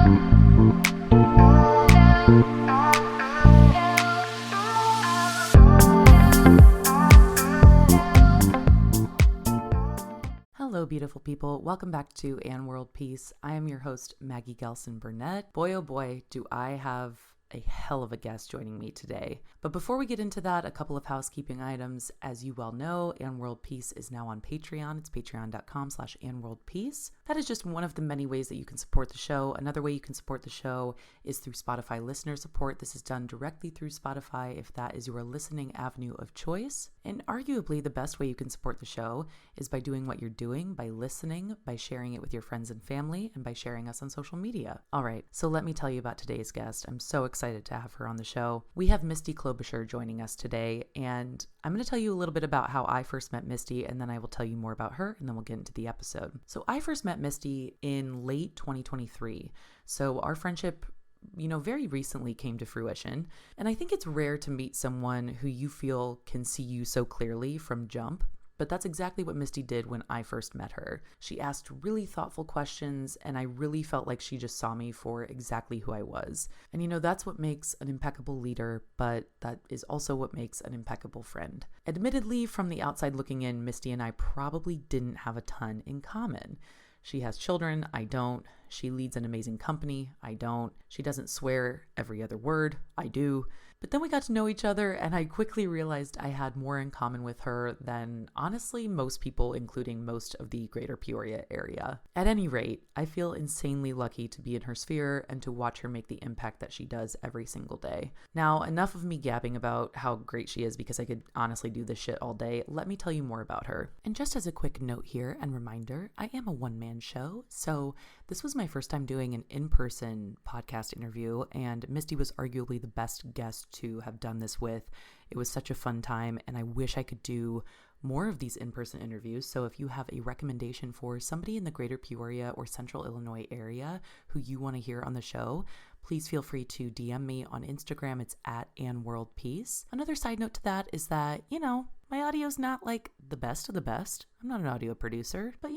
Hello, beautiful people. Welcome back to AMIN World Peace. I am your host, Maggie Gehlsen-Burnett. Boy, oh boy, do I have a hell of a guest joining me today. But before we get into that, a couple of housekeeping items. As you well know, AMIN World Peace is now on Patreon. It's patreon.com/AMINWorldPeace. That is just one of the many ways that you can support the show. Another way you can support the show is through Spotify listener support. This is done directly through Spotify if that is your listening avenue of choice. And arguably the best way you can support the show is by doing what you're doing, by listening, by sharing it with your friends and family, and by sharing us on social media. All right, so let me tell you about today's guest. I'm so excited to have her on the show. We have Misty Klobucher joining us today, and I'm going to tell you a little bit about how I first met Misty, and then I will tell you more about her, and then we'll get into the episode. So I first met Misty in late 2023. So our friendship very recently came to fruition. And I think it's rare to meet someone who you feel can see you so clearly from jump. But that's exactly what Misty did when I first met her. She asked really thoughtful questions, and I really felt like she just saw me for exactly who I was. And that's what makes an impeccable leader, but that is also what makes an impeccable friend. Admittedly, from the outside looking in, Misty and I probably didn't have a ton in common. She has children, I don't. She leads an amazing company, I don't. She doesn't swear every other word, I do. But then we got to know each other, and I quickly realized I had more in common with her than, honestly, most people, including most of the greater Peoria area. At any rate, I feel insanely lucky to be in her sphere and to watch her make the impact that she does every single day. Now, enough of me gabbing about how great she is, because I could honestly do this shit all day. Let me tell you more about her. And just as a quick note here and reminder, I am a one-man show, so this was my first time doing an in-person podcast interview, and Misty was arguably the best guest to have done this with. It was such a fun time, and I wish I could do more of these in-person interviews. So if you have a recommendation for somebody in the greater Peoria or central Illinois area who you want to hear on the show, please feel free to DM me on Instagram. It's at AMINWorldPeace. Another side note to that is that, my audio's not like the best of the best. I'm not an audio producer, but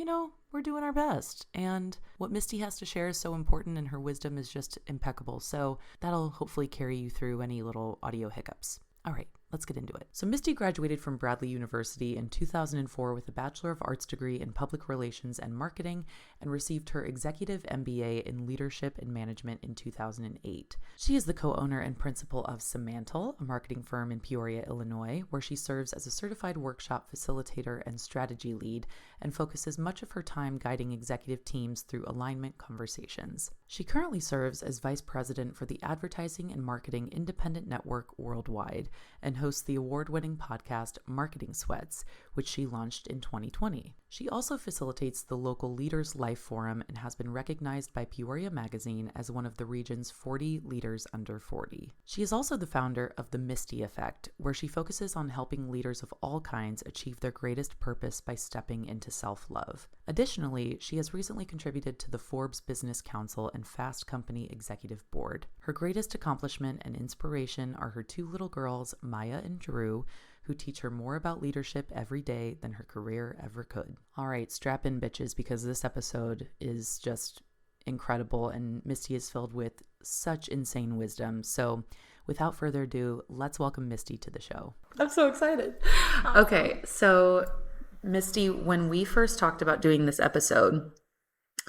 we're doing our best. And what Misty has to share is so important, and her wisdom is just impeccable. So that'll hopefully carry you through any little audio hiccups. All right, let's get into it. So Misty graduated from Bradley University in 2004 with a Bachelor of Arts degree in Public Relations and Marketing, and received her Executive MBA in Leadership and Management in 2008. She is the co-owner and principal of Simantel, a marketing firm in Peoria, Illinois, where she serves as a certified workshop facilitator and strategy lead, and focuses much of her time guiding executive teams through alignment conversations. She currently serves as Vice President for the Advertising and Marketing Independent Network Worldwide, and hosts the award-winning podcast Marketing Sweats, which she launched in 2020. She also facilitates the local Leaders Life Forum and has been recognized by Peoria Magazine as one of the region's 40 leaders under 40. She is also the founder of the Misty Effect, where she focuses on helping leaders of all kinds achieve their greatest purpose by stepping into self-love. Additionally, she has recently contributed to the Forbes Business Council and Fast Company Executive Board. Her greatest accomplishment and inspiration are her two little girls, Maya and Drew, who teach her more about leadership every day than her career ever could. All right, strap in, bitches, because this episode is just incredible, and Misty is filled with such insane wisdom. So without further ado, let's welcome Misty to the show. I'm so excited. Awesome. Okay, so Misty, when we first talked about doing this episode,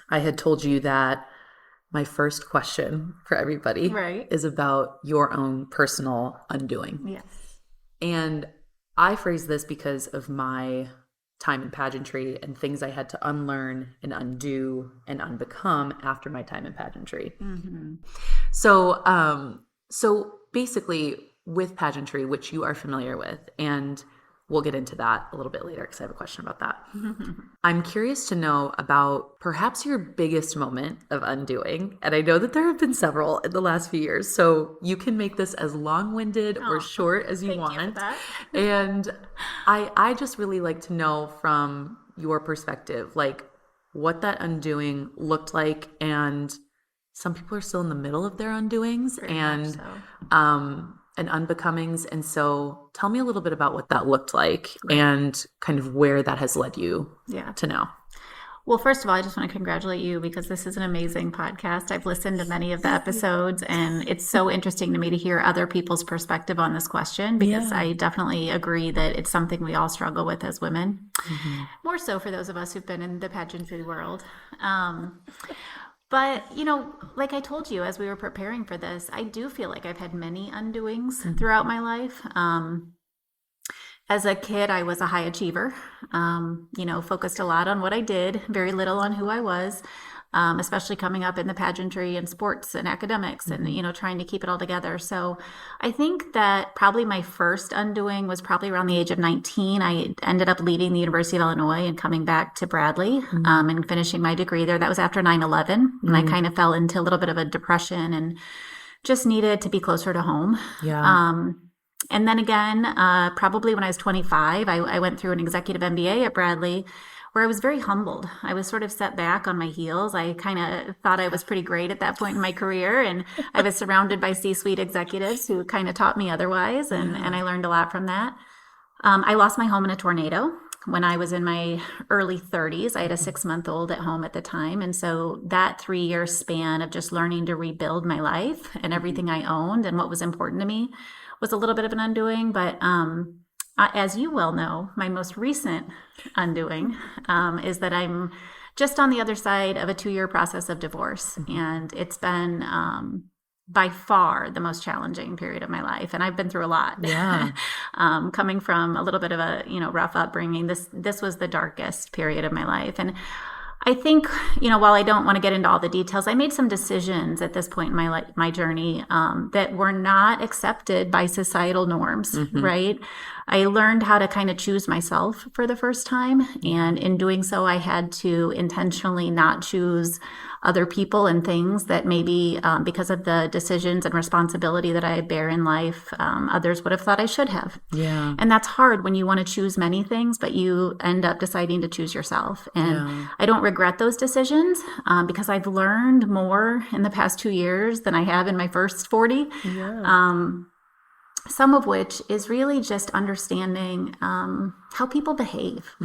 I had told you that my first question for everybody is about your own personal undoing. Yes. And I phrase this because of my time in pageantry and things I had to unlearn and undo and unbecome after my time in pageantry. Mm-hmm. So basically with pageantry, which you are familiar with, and we'll get into that a little bit later because I have a question about that. I'm curious to know about perhaps your biggest moment of undoing. And I know that there have been several in the last few years, so you can make this as long-winded or short as you want. You for that. And I just really like to know from your perspective, like what that undoing looked like. And some people are still in the middle of their undoings and unbecomings. And so tell me a little bit about what that looked like and kind of where that has led you to now. Well, first of all, I just want to congratulate you because this is an amazing podcast. I've listened to many of the episodes, and it's so interesting to me to hear other people's perspective on this question, because I definitely agree that it's something we all struggle with as women, more so for those of us who've been in the pageantry world. But, like I told you, as we were preparing for this, I do feel like I've had many undoings throughout my life. As a kid, I was a high achiever, focused a lot on what I did, very little on who I was, especially coming up in the pageantry and sports and academics and, trying to keep it all together. So I think that probably my first undoing was probably around the age of 19. I ended up leaving the University of Illinois and coming back to Bradley and finishing my degree there. That was after 9/11. And I kind of fell into a little bit of a depression and just needed to be closer to home. And then again, probably when I was 25, I went through an executive MBA at Bradley where I was very humbled. I was sort of set back on my heels. I kind of thought I was pretty great at that point in my career. And I was surrounded by C-suite executives who kind of taught me otherwise. And I learned a lot from that. I lost my home in a tornado when I was in my early 30s. I had a 6-month-old at home at the time. And so that 3-year span of just learning to rebuild my life and everything I owned and what was important to me was a little bit of an undoing. But as you well know, my most recent undoing is that I'm just on the other side of a 2-year process of divorce. And it's been by far the most challenging period of my life. And I've been through a lot. Coming from a little bit of a rough upbringing, this was the darkest period of my life. And I think, while I don't want to get into all the details, I made some decisions at this point in my journey that were not accepted by societal norms, right? I learned how to kind of choose myself for the first time. And in doing so, I had to intentionally not choose other people and things that maybe because of the decisions and responsibility that I bear in life, others would have thought I should have. And that's hard when you want to choose many things, but you end up deciding to choose yourself. And I don't regret those decisions because I've learned more in the past 2 years than I have in my first 40. Some of which is really just understanding how people behave.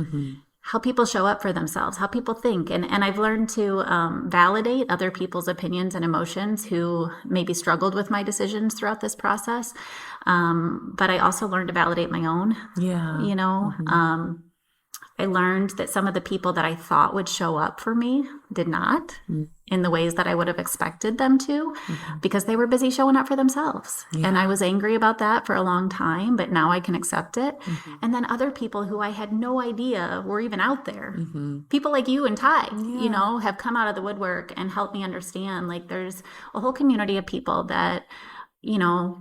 How people show up for themselves, how people think. And I've learned to validate other people's opinions and emotions who maybe struggled with my decisions throughout this process. But I also learned to validate my own. I learned that some of the people that I thought would show up for me did not in the ways that I would have expected them to because they were busy showing up for themselves. And I was angry about that for a long time, but now I can accept it. And then other people who I had no idea were even out there. People like you and Ty, have come out of the woodwork and helped me understand like there's a whole community of people that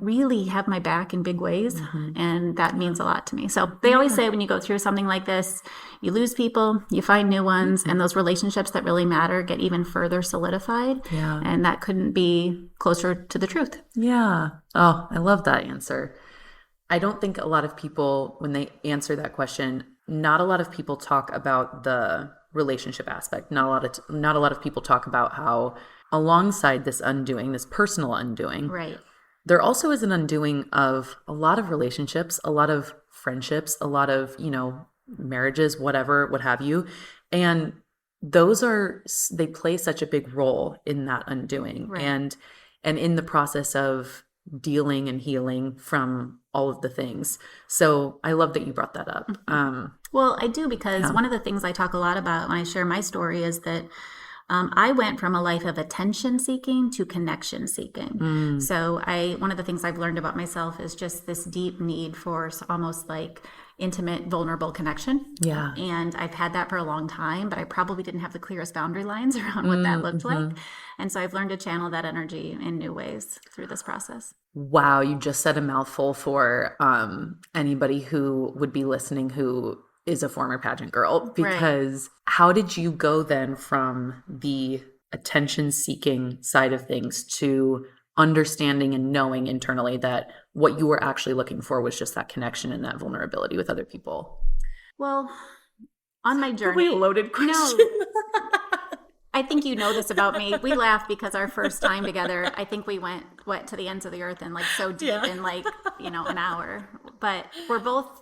really have my back in big ways. And that means a lot to me. So they always say when you go through something like this, you lose people, you find new ones, and those relationships that really matter get even further solidified. And that couldn't be closer to the truth. Oh, I love that answer. I don't think a lot of people, when they answer that question, not a lot of people talk about the relationship aspect. Not a lot of people talk about how alongside this undoing, this personal undoing, there also is an undoing of a lot of relationships, a lot of friendships, a lot of, marriages, whatever, what have you. And they play such a big role in that undoing and in the process of dealing and healing from all of the things. So I love that you brought that up. Well, I do because one of the things I talk a lot about when I share my story is that I went from a life of attention seeking to connection seeking. So one of the things I've learned about myself is just this deep need for almost like intimate, vulnerable connection. And I've had that for a long time, but I probably didn't have the clearest boundary lines around what that looked like. And so I've learned to channel that energy in new ways through this process. Wow, you just said a mouthful for anybody who would be listening who is a former pageant girl, because how did you go then from the attention-seeking side of things to understanding and knowing internally that what you were actually looking for was just that connection and that vulnerability with other people? Well, on my journey... Probably a loaded question. No, I think you know this about me. We laugh because our first time together, I think we went to the ends of the earth and like so deep in like, an hour. but we're both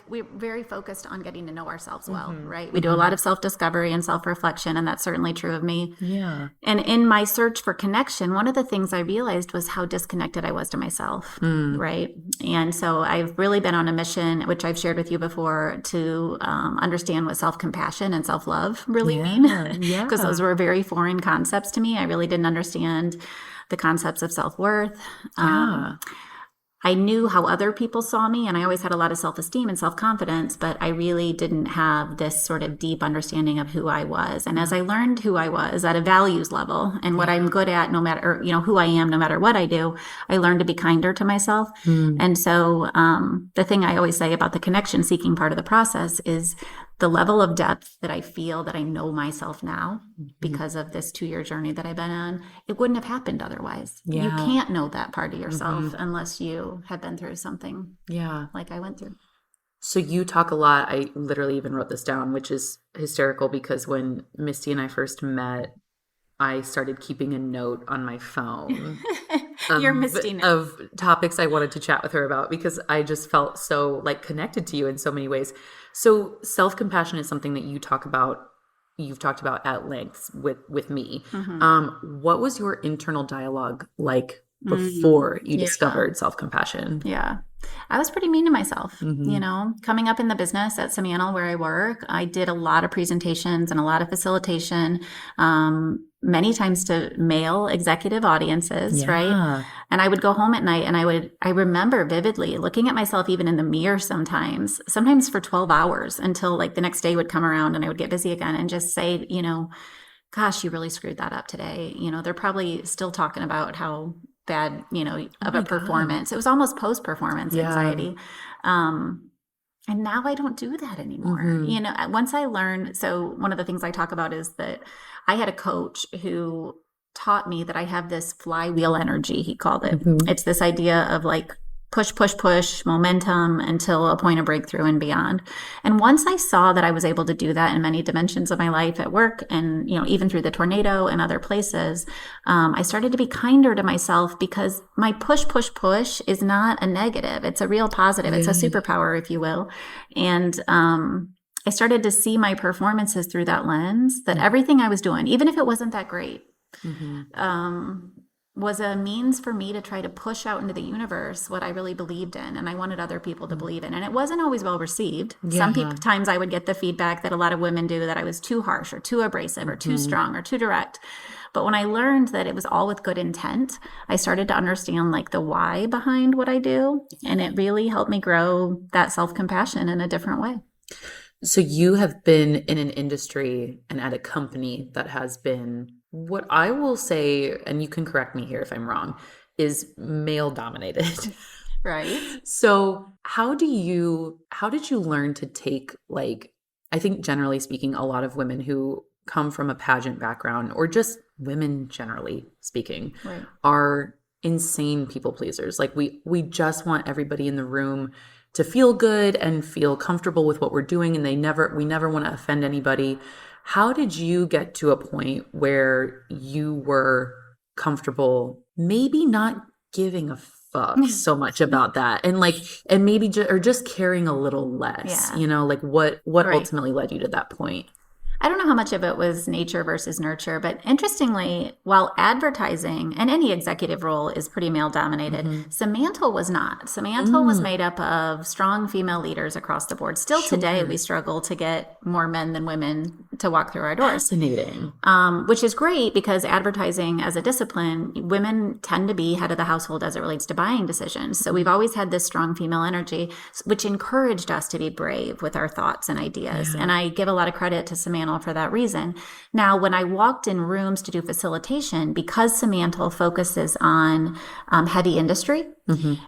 we're very focused on getting to know ourselves well, right? We do a lot of self-discovery and self-reflection, and that's certainly true of me. Yeah. And in my search for connection, one of the things I realized was how disconnected I was to myself, right? And so I've really been on a mission, which I've shared with you before, to understand what self-compassion and self-love really mean. Yeah. Because those were very foreign concepts to me. I really didn't understand the concepts of self-worth. I knew how other people saw me, and I always had a lot of self-esteem and self-confidence, but I really didn't have this sort of deep understanding of who I was. And as I learned who I was at a values level and what I'm good at, no matter, who I am, no matter what I do, I learned to be kinder to myself. And so the thing I always say about the connection seeking part of the process is the level of depth that I feel that I know myself now because of this 2-year journey that I've been on, it wouldn't have happened otherwise. You can't know that part of yourself unless you have been through something like I went through. So you talk a lot. I literally even wrote this down, which is hysterical because when Misty and I first met, I started keeping a note on my phone Your Misty note. Of topics I wanted to chat with her about because I just felt so connected to you in so many ways. So self-compassion is something that you've talked about at length with me. What was your internal dialogue like before you discovered self-compassion? Yeah. I was pretty mean to myself, coming up in the business at Simantel where I work. I did a lot of presentations and a lot of facilitation, many times to male executive audiences, right? And I would go home at night and I remember vividly looking at myself even in the mirror sometimes for 12 hours until the next day would come around and I would get busy again and just say, gosh, you really screwed that up today. They're probably still talking about how bad, of a performance. God. It was almost post-performance anxiety. And now I don't do that anymore. Once I learned, so one of the things I talk about is that I had a coach who taught me that I have this flywheel energy, he called it. It's this idea of push, momentum until a point of breakthrough and beyond. And once I saw that I was able to do that in many dimensions of my life at work and, even through the tornado and other places, I started to be kinder to myself because my push is not a negative. It's a real positive. It's a superpower, if you will. And, I started to see my performances through that lens, that everything I was doing, even if it wasn't that great, was a means for me to try to push out into the universe what I really believed in and I wanted other people to believe in. And it wasn't always well received. Sometimes I would get the feedback that a lot of women do, that I was too harsh or too abrasive or too strong or too direct. But when I learned that it was all with good intent, I started to understand the why behind what I do. And it really helped me grow that self-compassion in a different way. So you have been in an industry and at a company that has been, what I will say, and you can correct me here if I'm wrong, is male dominated. Right. So how did you learn to take, I think generally speaking, a lot of women who come from a pageant background, or just women generally speaking, are insane people pleasers. We just want everybody in the room to feel good and feel comfortable with what we're doing, and we never want to offend anybody. How did you get to a point where you were comfortable maybe not giving a fuck so much about that, and maybe just caring a little less, what ultimately led you to that point? I don't know how much of it was nature versus nurture, but interestingly, while advertising and any executive role is pretty male dominated, Simantel was not. Simantel was made up of strong female leaders across the board. Still today, we struggle to get more men than women to walk through our doors. Fascinating. Which is great because advertising as a discipline, women tend to be head of the household as it relates to buying decisions. So we've always had this strong female energy, which encouraged us to be brave with our thoughts and ideas. And I give a lot of credit to Simantel for that reason. Now, when I walked in rooms to do facilitation, because Simantel focuses on heavy industry,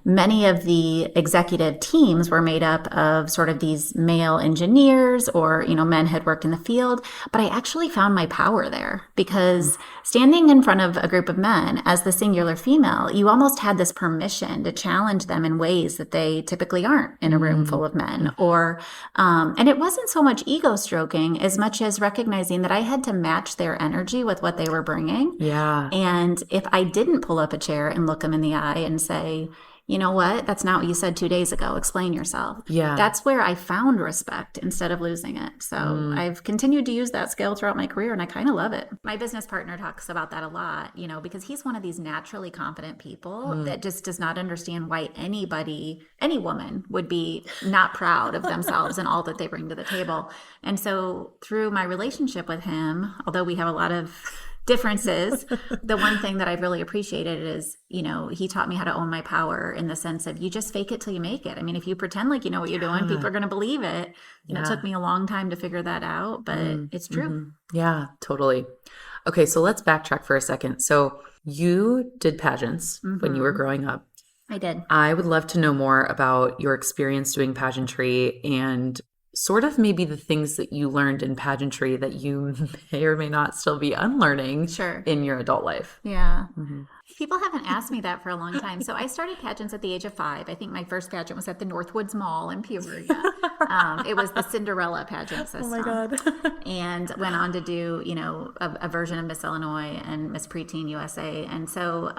many of the executive teams were made up of sort of these male engineers or, men had worked in the field. But I actually found my power there because standing in front of a group of men as the singular female, you almost had this permission to challenge them in ways that they typically aren't in a room full of men. Or, and it wasn't so much ego stroking as much as recognizing that I had to match their energy with what they were bringing. Yeah. And if I didn't pull up a chair and look them in the eye and say, you know what? That's not what you said 2 days ago. Explain yourself. Yeah. That's where I found respect instead of losing it. So I've continued to use that skill throughout my career, and I kind of love it. My business partner talks about that a lot, you know, because he's one of these naturally confident people that just does not understand why any woman would be not proud of themselves and all that they bring to the table. And so through my relationship with him, although we have a lot of differences, the one thing that I've really appreciated is, you know, he taught me how to own my power in the sense of you just fake it till you make it. I mean, if you pretend like you know what you're doing, people are going to believe it. And it took me a long time to figure that out, but it's true. Yeah, totally. Okay, so let's backtrack for a second. So you did pageants when you were growing up. I did. I would love to know more about your experience doing pageantry and sort of maybe the things that you learned in pageantry that you may or may not still be unlearning in your adult life. Yeah. People haven't asked me that for a long time. So I started pageants at the age of 5. I think my first pageant was at the Northwoods Mall in Peoria. It was the Cinderella pageant system. Oh my God. And went on to do, you know, a version of Miss Illinois and Miss Preteen USA. And so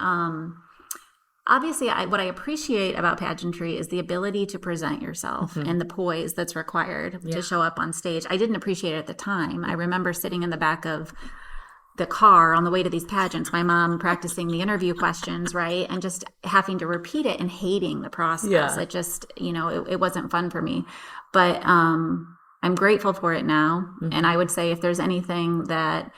obviously, what I appreciate about pageantry is the ability to present yourself and the poise that's required to show up on stage. I didn't appreciate it at the time. I remember sitting in the back of the car on the way to these pageants, my mom practicing the interview questions, right? And just having to repeat it and hating the process. Yeah. It just, you know, it wasn't fun for me. But I'm grateful for it now. And I would say if there's anything that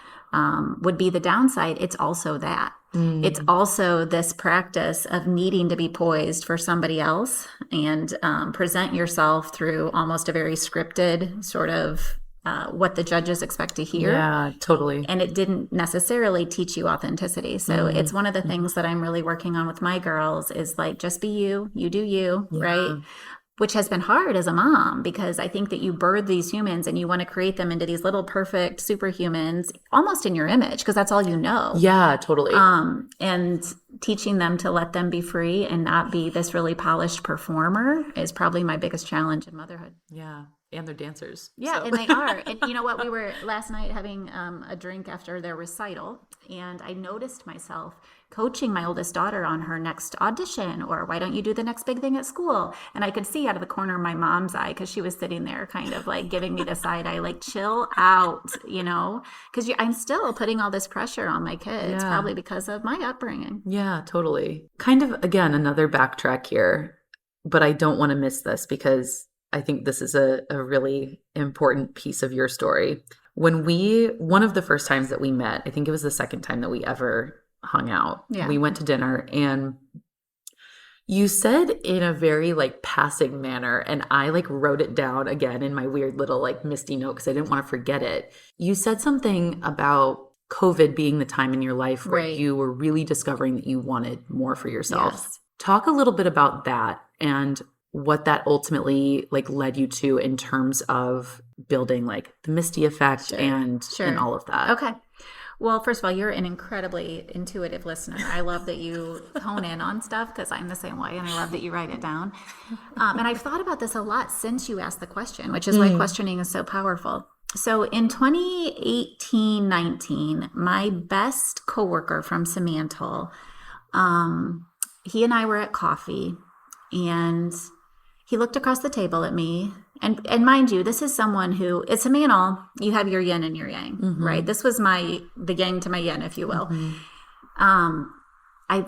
would be the downside, it's also that. It's also this practice of needing to be poised for somebody else and present yourself through almost a very scripted sort of what the judges expect to hear. Yeah, totally. And it didn't necessarily teach you authenticity. So it's one of the things that I'm really working on with my girls is like, just be you do you, right? Which has been hard as a mom because I think that you birth these humans and you want to create them into these little perfect superhumans almost in your image because that's all you know. Yeah, totally. And teaching them to let them be free and not be this really polished performer is probably my biggest challenge in motherhood. Yeah. And they're dancers. Yeah, so. And they are. And you know what? We were last night having a drink after their recital, and I noticed myself coaching my oldest daughter on her next audition, or why don't you do the next big thing at school? And I could see out of the corner of my mom's eye, because she was sitting there kind of like giving me the side eye, like, chill out, you know, because I'm still putting all this pressure on my kids, probably because of my upbringing. Yeah, totally. Kind of, again, another backtrack here, but I don't want to miss this because I think this is a really important piece of your story. One of the first times that we met, I think it was the second time that we ever hung out. Yeah. We went to dinner and you said in a very like passing manner, and I like wrote it down again in my weird little like Misty note because I didn't want to forget it. You said something about COVID being the time in your life where you were really discovering that you wanted more for yourself. Yes. Talk a little bit about that and what that ultimately like led you to in terms of building like the Misty effect and all of that. Okay. Well, first of all, you're an incredibly intuitive listener. I love that you hone in on stuff because I'm the same way, and I love that you write it down. And I've thought about this a lot since you asked the question, which is why questioning is so powerful. So in 2018-19, my best coworker from Simantel, he and I were at coffee, and he looked across the table at me. And mind you, this is someone who, it's a man all, you have your yin and your yang, right? This was the yang to my yin, if you will. I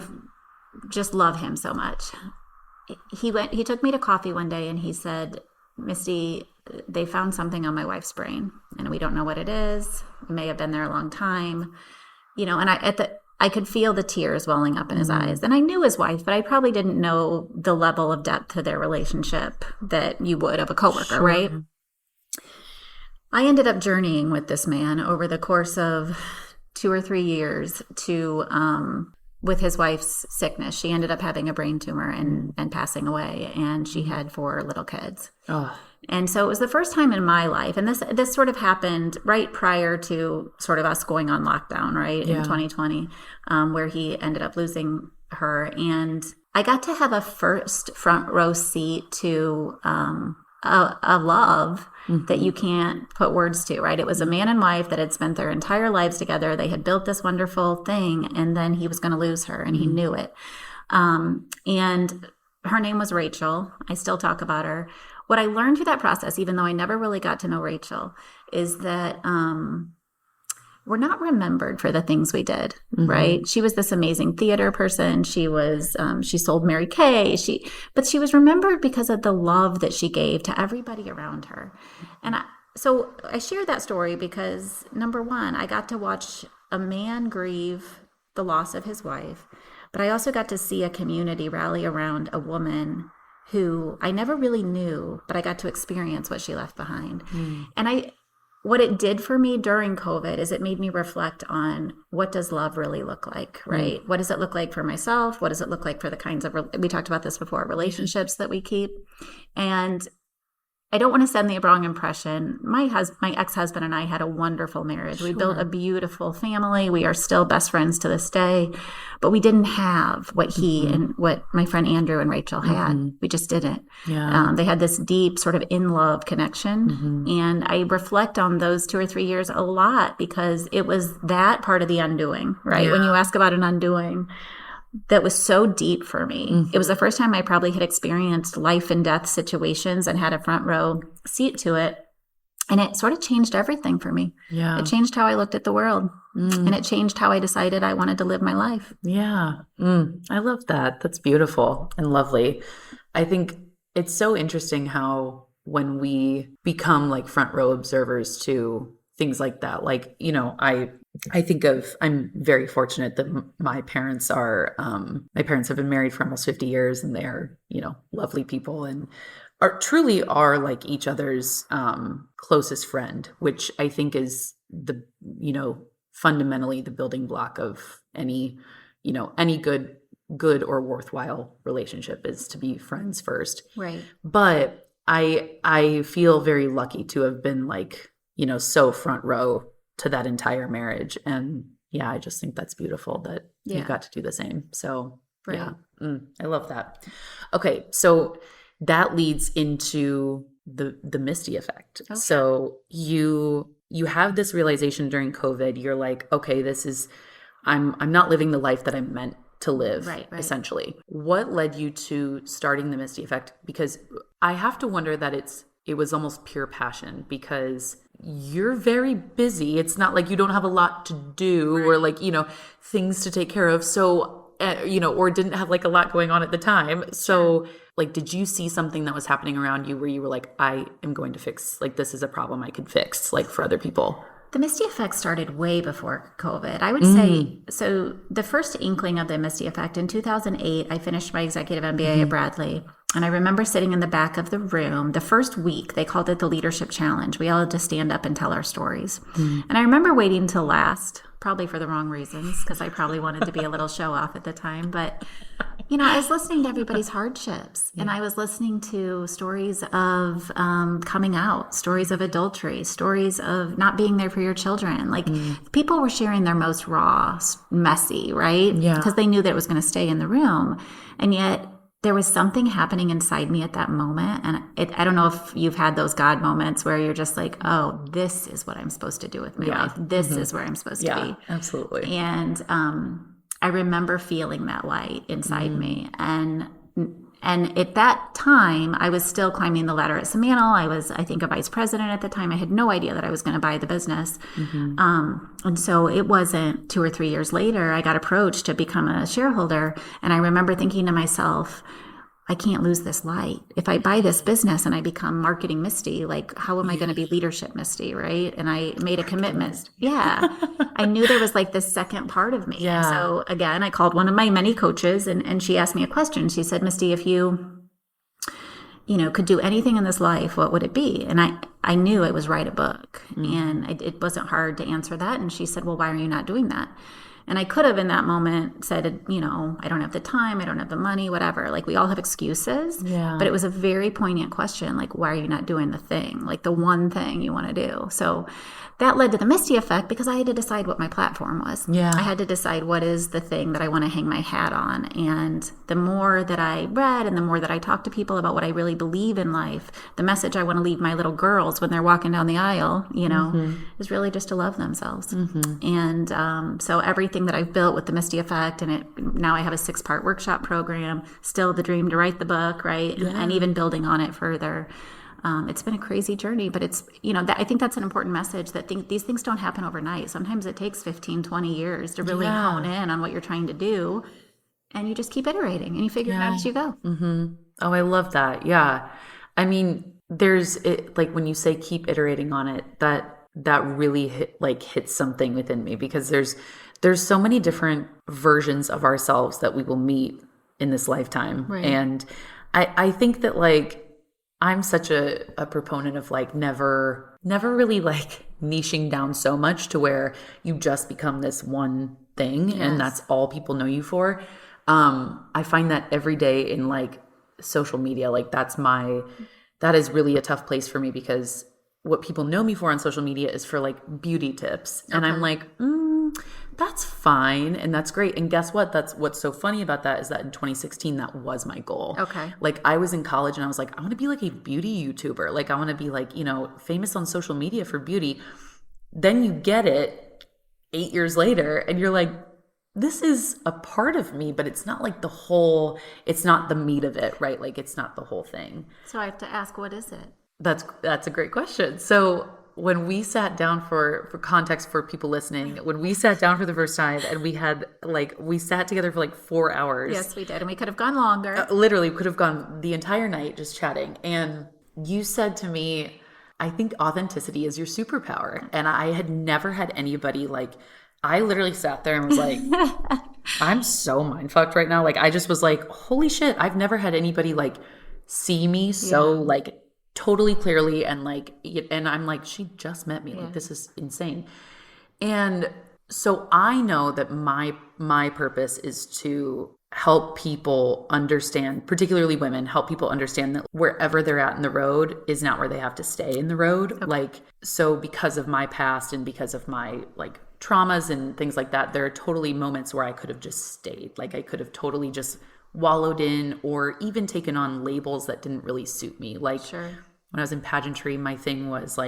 just love him so much. He took me to coffee one day and he said, Misty, they found something on my wife's brain and we don't know what it is. It may have been there a long time, you know, and I could feel the tears welling up in his eyes. And I knew his wife, but I probably didn't know the level of depth to their relationship that you would of a coworker, right? I ended up journeying with this man over the course of 2 or 3 years with his wife's sickness. She ended up having a brain tumor and passing away, and she had 4 little kids. Oh. And so it was the first time in my life, and this sort of happened right prior to sort of us going on lockdown, right, in 2020, where he ended up losing her. And I got to have a first front row seat to a love that you can't put words to, right? It was a man and wife that had spent their entire lives together. They had built this wonderful thing, and then he was going to lose her, and he knew it. And her name was Rachel. I still talk about her. What I learned through that process, even though I never really got to know Rachel, is that we're not remembered for the things we did, right? She was this amazing theater person. She was, she sold Mary Kay. But she was remembered because of the love that she gave to everybody around her. And so I share that story because, number one, I got to watch a man grieve the loss of his wife, but I also got to see a community rally around a woman who I never really knew, but I got to experience what she left behind. And what it did for me during COVID is it made me reflect on what does love really look like, right? What does it look like for myself? What does it look like for the kinds of, we talked about this before, relationships that we keep. And I don't want to send the wrong impression. My ex-husband and I had a wonderful marriage. We built a beautiful family. We are still best friends to this day, but we didn't have what he and what my friend Andrew and Rachel had. We just didn't. They had this deep sort of in-love connection. And I reflect on those 2 or 3 years a lot because it was that part of the undoing, right? When you ask about an undoing, that was so deep for me. It was the first time I probably had experienced life and death situations and had a front row seat to it. And it sort of changed everything for me. It changed how I looked at the world. And it changed how I decided I wanted to live my life. I love that. That's beautiful and lovely. I think it's so interesting how when we become like front row observers to things like that, like, you know, I think I'm very fortunate that my parents have been married for almost 50 years and they're, you know, lovely people and truly are like each other's closest friend, which I think is fundamentally the building block of any good or worthwhile relationship is to be friends first. Right. But I feel very lucky to have been like, you know, so front row to that entire marriage. And I just think that's beautiful that you got to do the same. So I love that. Okay. So that leads into the Misty effect. Okay. So you have this realization during COVID. You're like, okay, I'm not living the life that I'm meant to live, right. Essentially. What led you to starting the Misty effect? Because I have to wonder that it was almost pure passion because you're very busy. It's not like you don't have a lot to do or like, you know, things to take care of. So, or didn't have like a lot going on at the time. So like, did you see something that was happening around you where you were like, I am going to fix, like, this is a problem I could fix, like for other people? The Misty effect started way before COVID. I would say, so the first inkling of the Misty effect in 2008, I finished my executive MBA at Bradley. And I remember sitting in the back of the room the first week, they called it the leadership challenge. We all had to stand up and tell our stories. And I remember waiting till last, probably for the wrong reasons, because I probably wanted to be a little show off at the time. But, you know, I was listening to everybody's hardships and I was listening to stories of coming out, stories of adultery, stories of not being there for your children. Like people were sharing their most raw, messy, right? Yeah. Because they knew that it was going to stay in the room. And yet, there was something happening inside me at that moment. And I don't know if you've had those God moments where you're just like, oh, this is what I'm supposed to do with my life. This is where I'm supposed to be. Absolutely. And I remember feeling that light inside me. And at that time, I was still climbing the ladder at Simantel. I was, I think, a vice president at the time. I had no idea that I was going to buy the business. And so it wasn't 2 or 3 years later, I got approached to become a shareholder. And I remember thinking to myself, I can't lose this light. If I buy this business and I become marketing Misty, like how am I going to be leadership Misty, right? And I made a commitment. I knew there was like this second part of me. And so again, I called one of my many coaches and she asked me a question. She said, Misty, if you could do anything in this life, what would it be? And I knew it was write a book. And it wasn't hard to answer that. And she said, well, why are you not doing that? And I could have in that moment said, I don't have the time, I don't have the money, whatever. Like we all have excuses. But it was a very poignant question. Like, why are you not doing the thing? Like the one thing you want to do. So that led to the Misty effect because I had to decide what my platform was. I had to decide what is the thing that I want to hang my hat on. And the more that I read and the more that I talked to people about what I really believe in life, the message I want to leave my little girls when they're walking down the aisle, is really just to love themselves. And so everything everything that I've built with the Misty Effect, and now I have a 6-part workshop program, still the dream to write the book, right? And even building on it further. It's been a crazy journey, but it's, I think that's an important message, that these things don't happen overnight. Sometimes it takes 15, 20 years to really hone in on what you're trying to do. And you just keep iterating and you figure it out as you go. Mm-hmm. Oh, I love that. Yeah. I mean, like when you say keep iterating on it, that really hits something within me, because there's so many different versions of ourselves that we will meet in this lifetime. Right. And I think that like, I'm such a proponent of like never really like niching down so much to where you just become this one thing and that's all people know you for. I find that every day in like social media, like that is really a tough place for me, because what people know me for on social media is for like beauty tips. Okay. And I'm like, that's fine. And that's great. And guess what? That's what's so funny about that is that in 2016, that was my goal. Okay. Like I was in college and I was like, I want to be like a beauty YouTuber. Like I want to be like, famous on social media for beauty. Then you get it 8 years later and you're like, this is a part of me, but it's not like it's not the meat of it, right? Like it's not the whole thing. So I have to ask, what is it? That's a great question. So when we sat down for context for people listening, when we sat down for the first time and we sat together for like 4 hours. Yes, we did. And we could have gone longer. Literally, we could have gone the entire night just chatting. And you said to me, I think authenticity is your superpower. And I had never had anybody I literally sat there and was like, I'm so mind fucked right now. Like, I just was like, holy shit, I've never had anybody see me so totally clearly. And I'm like, she just met me. Like, this is insane. And so I know that my purpose is to help people understand, particularly women, help people understand that wherever they're at in the road is not where they have to stay in the road. Okay. So because of my past and because of my traumas and things like that, there are totally moments where I could have just stayed. I could have totally just wallowed in or even taken on labels that didn't really suit me. Sure. When I was in pageantry, my thing was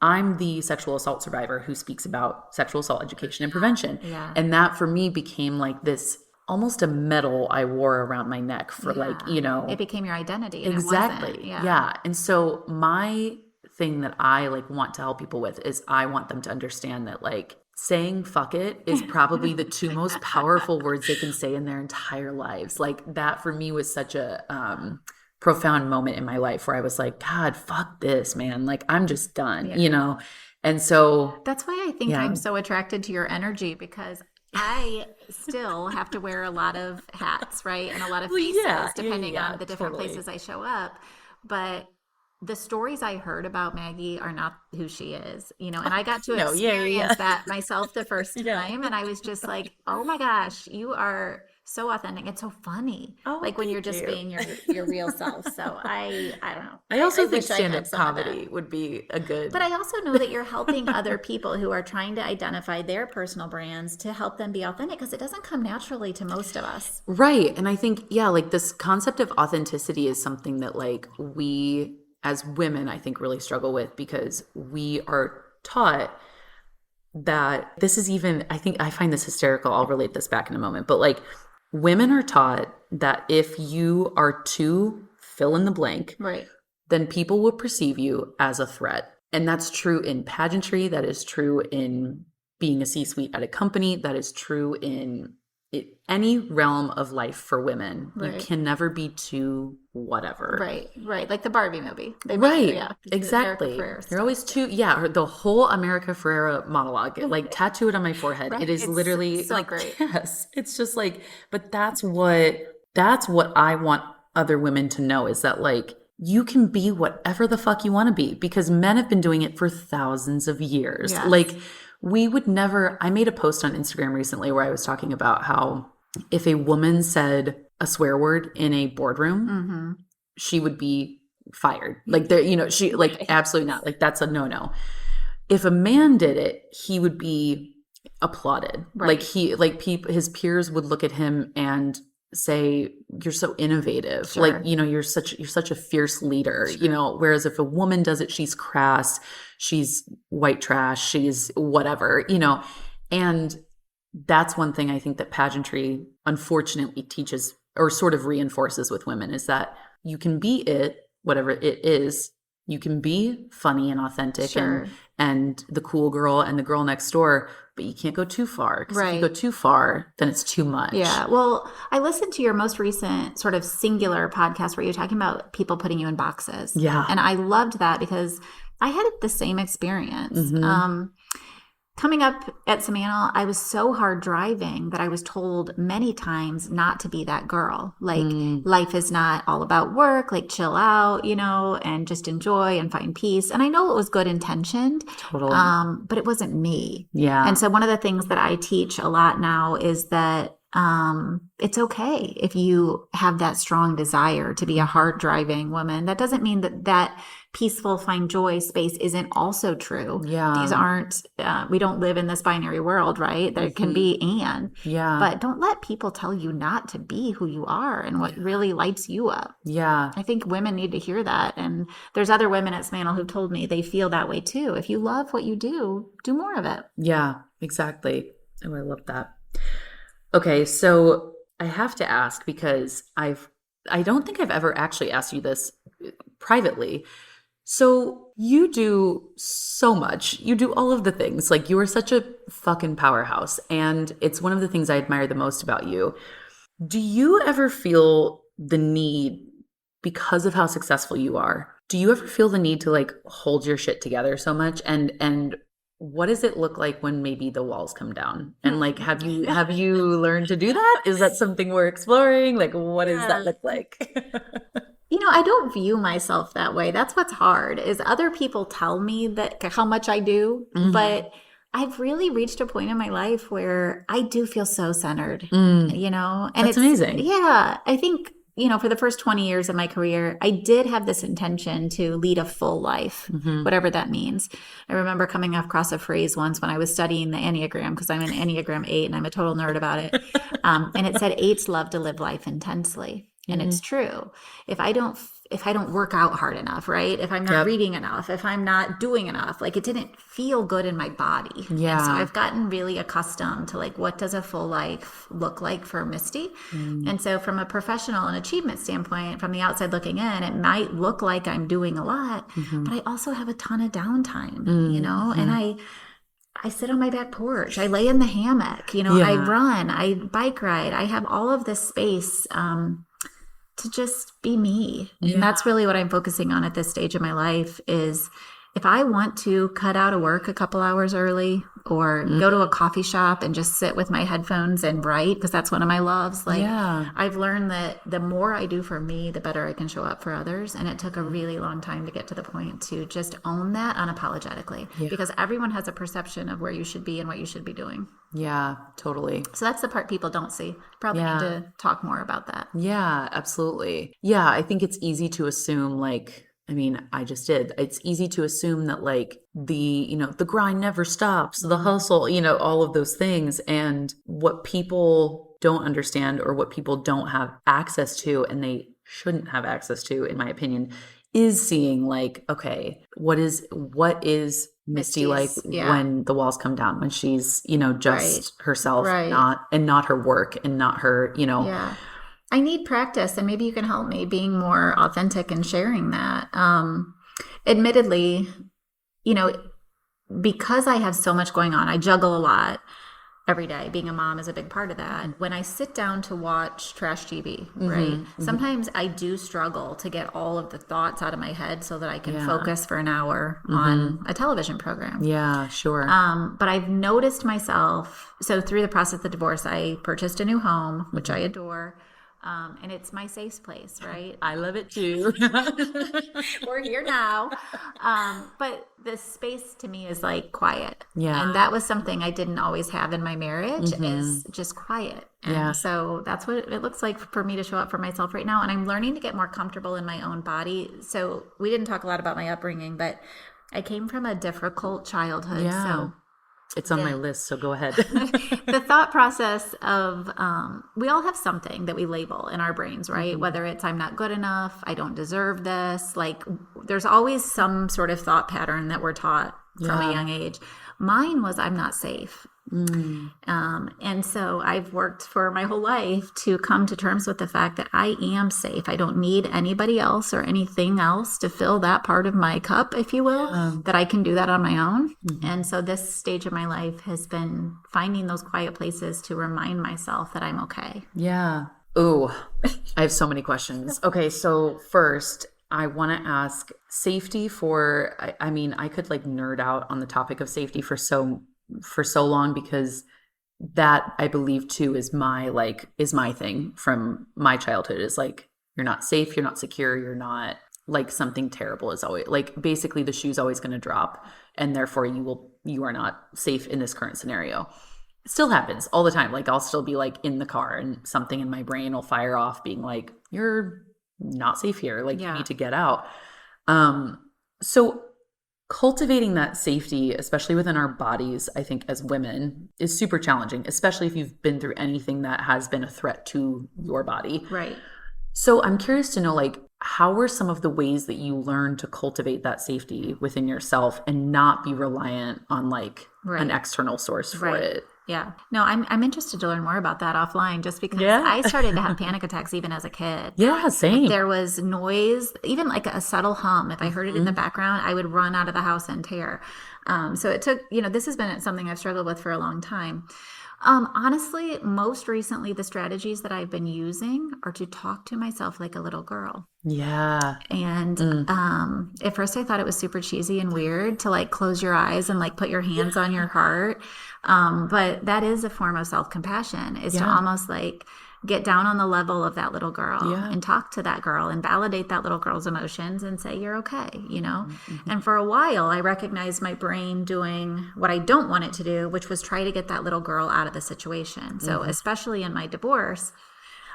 I'm the sexual assault survivor who speaks about sexual assault education and prevention. Yeah. And that for me became this almost a medal I wore around my neck for it became your identity. And exactly. Yeah. And so my thing that I want to help people with is I want them to understand that saying fuck it is probably the two most powerful words they can say in their entire lives. That for me was such a profound moment in my life where I was like, God, fuck this, man. I'm just done, And so that's why I think I'm so attracted to your energy, because I still have to wear a lot of hats, right? And a lot of faces depending on the different places I show up. But the stories I heard about Maggie are not who she is, and I got to experience that myself the first time. And I was just like, oh my gosh, you are so authentic. It's so funny. When you're just being your real self. So I don't know. I also think stand-up comedy would be a good. But I also know that you're helping other people who are trying to identify their personal brands to help them be authentic, because it doesn't come naturally to most of us. Right. And I think, this concept of authenticity is something that we as women, I think, really struggle with, because we are taught that this is even, I find this hysterical. I'll relate this back in a moment. But women are taught that if you are too fill in the blank, right, then people will perceive you as a threat. And that's true in pageantry. That is true in being a C-suite at a company. That is true in any realm of life for women. Right. You can never be too whatever. Right. Like the Barbie movie. Exactly. You're always too, the whole America Ferrera monologue, tattoo it on my forehead. Right. It is literally so great. Yes. It's just but that's what I want other women to know, is that you can be whatever the fuck you want to be, because men have been doing it for thousands of years. Yes. We would never, I made a post on Instagram recently where I was talking about how if a woman said a swear word in a boardroom, she would be fired. Absolutely not. That's a no-no. If a man did it, he would be applauded. Right. His peers would look at him and say, you're so innovative. Sure. You're such a fierce leader, sure. Whereas if a woman does it, she's crass, she's white trash, she's whatever, and that's one thing I think that pageantry unfortunately teaches or sort of reinforces with women is that you can be it, whatever it is. You can be funny and authentic and the cool girl and the girl next door, but you can't go too far. Because if you go too far, then it's too much. Yeah. Well, I listened to your most recent sort of singular podcast where you're talking about people putting you in boxes. Yeah. And I loved that because I had the same experience. Coming up at Simantel, I was so hard driving that I was told many times not to be that girl. Like, life is not all about work, like chill out, and just enjoy and find peace. And I know it was good intentioned, Totally. But it wasn't me. Yeah. And so one of the things that I teach a lot now is that it's okay if you have that strong desire to be a hard driving woman. That doesn't mean that peaceful, find joy space isn't also true. Yeah. These aren't, we don't live in this binary world, right? There can be and. Yeah. But don't let people tell you not to be who you are and what really lights you up. Yeah. I think women need to hear that. And there's other women at Simantel who've told me they feel that way too. If you love what you do more of it. Yeah, exactly. Oh, I love that. Okay, so I have to ask because I don't think I've ever actually asked you this privately. So you do so much. You do all of the things. Like, you are such a fucking powerhouse. And it's one of the things I admire the most about you. Do you ever feel the need, because of how successful you are, do you ever feel the need to like hold your shit together so much? And what does it look like when maybe the walls come down? And like, have you learned to do that? Is that something we're exploring? Like, what does that look like? I don't view myself that way. That's what's hard is other people tell me that how much I do, but I've really reached a point in my life where I do feel so centered, and That's amazing. Yeah. I think, for the first 20 years of my career, I did have this intention to lead a full life, whatever that means. I remember coming across a phrase once when I was studying the Enneagram, because I'm an Enneagram 8 and I'm a total nerd about it. And it said 8s love to live life intensely. And it's true. If I don't work out hard enough, right? If I'm not reading enough, if I'm not doing enough, like it didn't feel good in my body. Yeah. And so I've gotten really accustomed to like, what does a full life look like for Misty? And so from a professional and achievement standpoint, from the outside looking in, it might look like I'm doing a lot, but I also have a ton of downtime, and I sit on my back porch. I lay in the hammock, I run, I bike ride. I have all of this space, to just be me. And that's really what I'm focusing on at this stage of my life is if I want to cut out of work a couple hours early or go to a coffee shop and just sit with my headphones and write, because that's one of my loves. Like I've learned that the more I do for me, the better I can show up for others. And it took a really long time to get to the point to just own that unapologetically because everyone has a perception of where you should be and what you should be doing. Yeah, totally. So that's the part people don't see. Probably need to talk more about that. Yeah, absolutely. Yeah, I think it's easy to assume I just did. It's easy to assume that like the grind never stops, the hustle, all of those things. And what people don't understand or what people don't have access to, and they shouldn't have access to, in my opinion, is seeing like, okay, what is Misty like when the walls come down, when she's, just herself, not her work and not her, Yeah. I need practice, and maybe you can help me being more authentic and sharing that. Admittedly, because I have so much going on, I juggle a lot every day. Being a mom is a big part of that. When I sit down to watch trash TV, right? Sometimes I do struggle to get all of the thoughts out of my head so that I can focus for an hour on a television program. Yeah, sure. But I've noticed myself, so through the process of the divorce, I purchased a new home, which I adore. And it's my safe place, right? I love it too. We're here now. But the space to me is like quiet. Yeah. And that was something I didn't always have in my marriage is just quiet. And so that's what it looks like for me to show up for myself right now. And I'm learning to get more comfortable in my own body. So we didn't talk a lot about my upbringing, but I came from a difficult childhood. Yeah. So it's on my list, so go ahead. The thought process of we all have something that we label in our brains, right? Whether it's I'm not good enough, I don't deserve this. Like there's always some sort of thought pattern that we're taught from a young age. Mine was I'm not safe. And so I've worked for my whole life to come to terms with the fact that I am safe. I don't need anybody else or anything else to fill that part of my cup, if you will, that I can do that on my own. And so this stage of my life has been finding those quiet places to remind myself that I'm okay. Yeah. Ooh, I have so many questions. Okay, so first, I want to ask safety for, I mean, I could like nerd out on the topic of safety for so long, because that, I believe too, is my thing from my childhood, is like, you're not safe, you're not secure, you're not, like, something terrible is always, like, basically the shoe's always going to drop, and therefore you are not safe in this current scenario. It still happens all the time. Like, I'll still be like in the car and something in my brain will fire off being like, you're not safe here. Like, you need to get out. So cultivating that safety, especially within our bodies, I think as women, is super challenging, especially if you've been through anything that has been a threat to your body. Right. So I'm curious to know, like, how were some of the ways that you learned to cultivate that safety within yourself and not be reliant on like an external source for it? Yeah. No, I'm interested to learn more about that offline, just because I started to have panic attacks even as a kid. Yeah, same. Like, there was noise, even like a subtle hum. If I heard it in the background, I would run out of the house and tear. So it took, this has been something I've struggled with for a long time. Honestly, most recently, the strategies that I've been using are to talk to myself like a little girl. Yeah. And at first I thought it was super cheesy and weird to like close your eyes and like put your hands on your heart. But that is a form of self-compassion, is to almost like get down on the level of that little girl and talk to that girl and validate that little girl's emotions and say, you're okay, And for a while, I recognized my brain doing what I don't want it to do, which was try to get that little girl out of the situation. So especially in my divorce,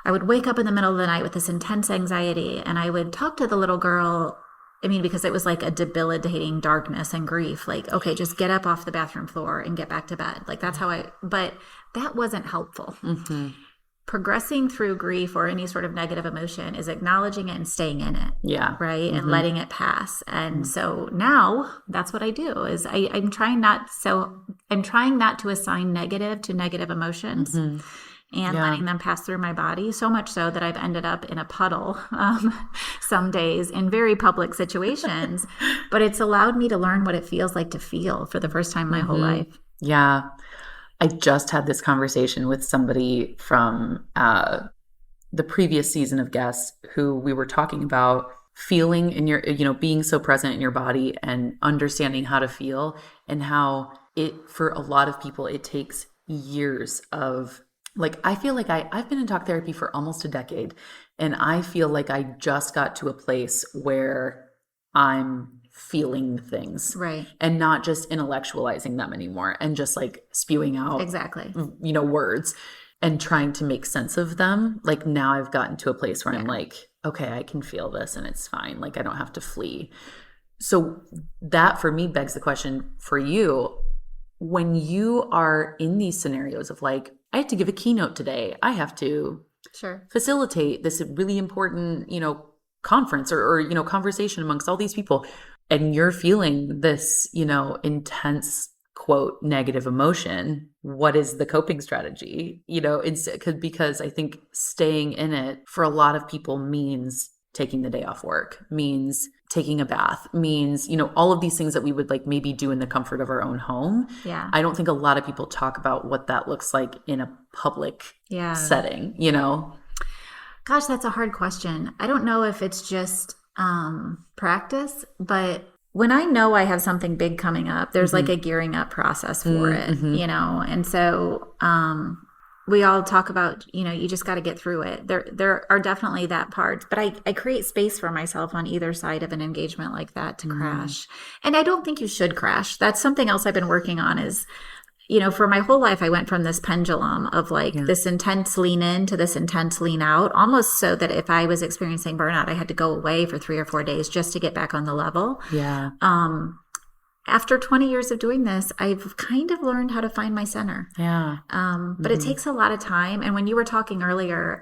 I would wake up in the middle of the night with this intense anxiety, and I would talk to the little girl. I mean, because it was like a debilitating darkness and grief. Like, okay, just get up off the bathroom floor and get back to bed. Like, that's how but that wasn't helpful. Progressing through grief or any sort of negative emotion is acknowledging it and staying in it. Yeah. Right. And letting it pass. And so now that's what I do, is I'm trying not to assign negative to negative emotions. And letting them pass through my body, so much so that I've ended up in a puddle some days in very public situations. But it's allowed me to learn what it feels like to feel for the first time in my whole life. Yeah. I just had this conversation with somebody from the previous season of guests, who we were talking about feeling in your, being so present in your body and understanding how to feel, and how for a lot of people, it takes years of, like, I feel like I've been in talk therapy for almost a decade, and I feel like I just got to a place where I'm feeling things. Right. And not just intellectualizing them anymore and just like spewing out words and trying to make sense of them. Like, now I've gotten to a place where I'm like, okay, I can feel this and it's fine. Like, I don't have to flee. So that for me begs the question for you, when you are in these scenarios of like, I have to give a keynote today, I have to facilitate this really important, conference or conversation amongst all these people, and you're feeling this, intense, quote, negative emotion, what is the coping strategy? Because I think staying in it for a lot of people means taking the day off work, means taking a bath, means, all of these things that we would like maybe do in the comfort of our own home. Yeah. I don't think a lot of people talk about what that looks like in a public setting, Gosh, that's a hard question. I don't know if it's just practice, but when I know I have something big coming up, there's like a gearing up process for it, and so we all talk about, you just got to get through it. There are definitely that part, but I create space for myself on either side of an engagement like that to crash. And I don't think you should crash. That's something else I've been working on is, for my whole life, I went from this pendulum of like this intense lean in to this intense lean out, almost so that if I was experiencing burnout, I had to go away for 3 or 4 days just to get back on the level. Yeah. After 20 years of doing this, I've kind of learned how to find my center. Yeah. But it takes a lot of time. And when you were talking earlier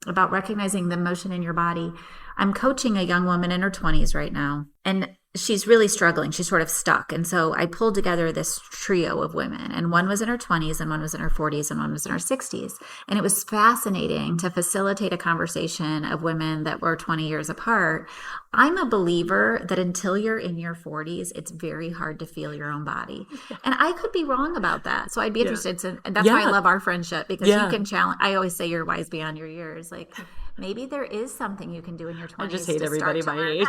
about recognizing the emotion in your body, I'm coaching a young woman in her 20s right now. And she's really struggling. She's sort of stuck. And so I pulled together this trio of women, and one was in her 20s and one was in her 40s and one was in her 60s. And it was fascinating to facilitate a conversation of women that were 20 years apart. I'm a believer that until you're in your 40s, it's very hard to feel your own body. And I could be wrong about that. So I'd be interested. And that's why I love our friendship, because you can challenge. I always say you're wise beyond your years. Like, maybe there is something you can do in your 20s. I just hate everybody my age.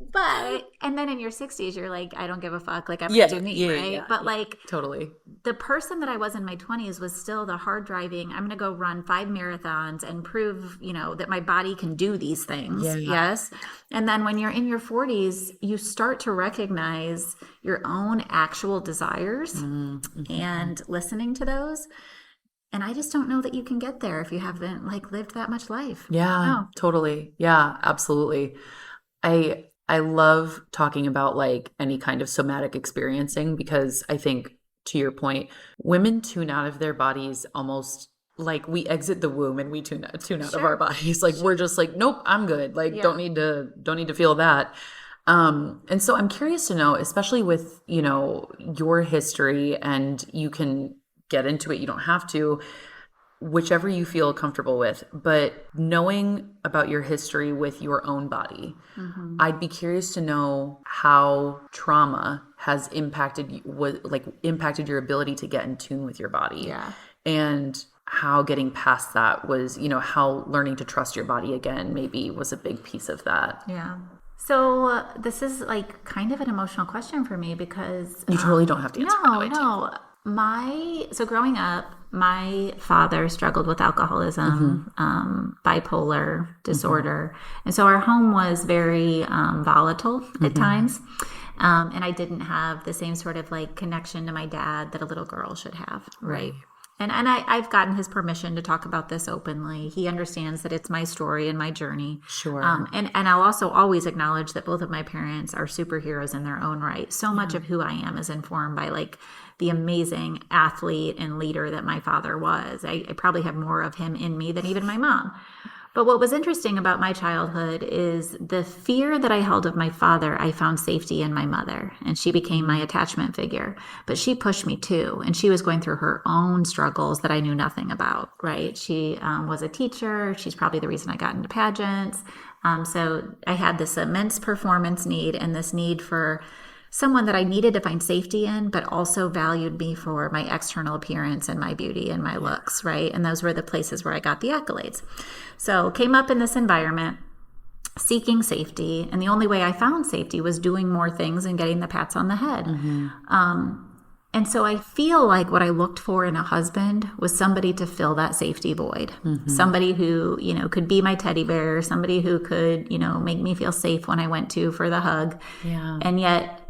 But, and then in your 60s, you're like, I don't give a fuck. Like, I'm going to do me, right? Yeah, but like, totally. The person that I was in my 20s was still the hard driving, I'm going to go run 5 marathons and prove, that my body can do these things. Yeah. Yes. And then when you're in your 40s, you start to recognize your own actual desires and listening to those. And I just don't know that you can get there if you haven't lived that much life. Yeah, totally. Yeah, absolutely. I love talking about any kind of somatic experiencing, because I think, to your point, women tune out of their bodies almost like we exit the womb and we tune out of our bodies. We're just nope, I'm good. Don't need to feel that. And so I'm curious to know, especially with, your history, and you can get into it, you don't have to, whichever you feel comfortable with, but knowing about your history with your own body, I'd be curious to know how trauma has impacted your ability to get in tune with your body. Yeah. And how getting past that was, how learning to trust your body again maybe was a big piece of that. Yeah. So this is kind of an emotional question for me, because you totally don't have to answer. No. So growing up, my father struggled with alcoholism, bipolar disorder. And so our home was very volatile at times. And I didn't have the same sort of connection to my dad that a little girl should have. Right. And I've gotten his permission to talk about this openly. He understands that it's my story and my journey. Sure. And I'll also always acknowledge that both of my parents are superheroes in their own right. So much of who I am is informed by the amazing athlete and leader that my father was. I probably have more of him in me than even my mom. But what was interesting about my childhood is the fear that I held of my father. I found safety in my mother, and she became my attachment figure. But she pushed me too, and she was going through her own struggles that I knew nothing about, right? She was a teacher. She's probably the reason I got into pageants. So I had this immense performance need, and this need for someone that I needed to find safety in, but also valued me for my external appearance and my beauty and my looks, right? And those were the places where I got the accolades. So came up in this environment seeking safety, and the only way I found safety was doing more things and getting the pats on the head. And so I feel like what I looked for in a husband was somebody to fill that safety void. Somebody who, could be my teddy bear, somebody who could, make me feel safe when I went to for the hug. Yeah. And yet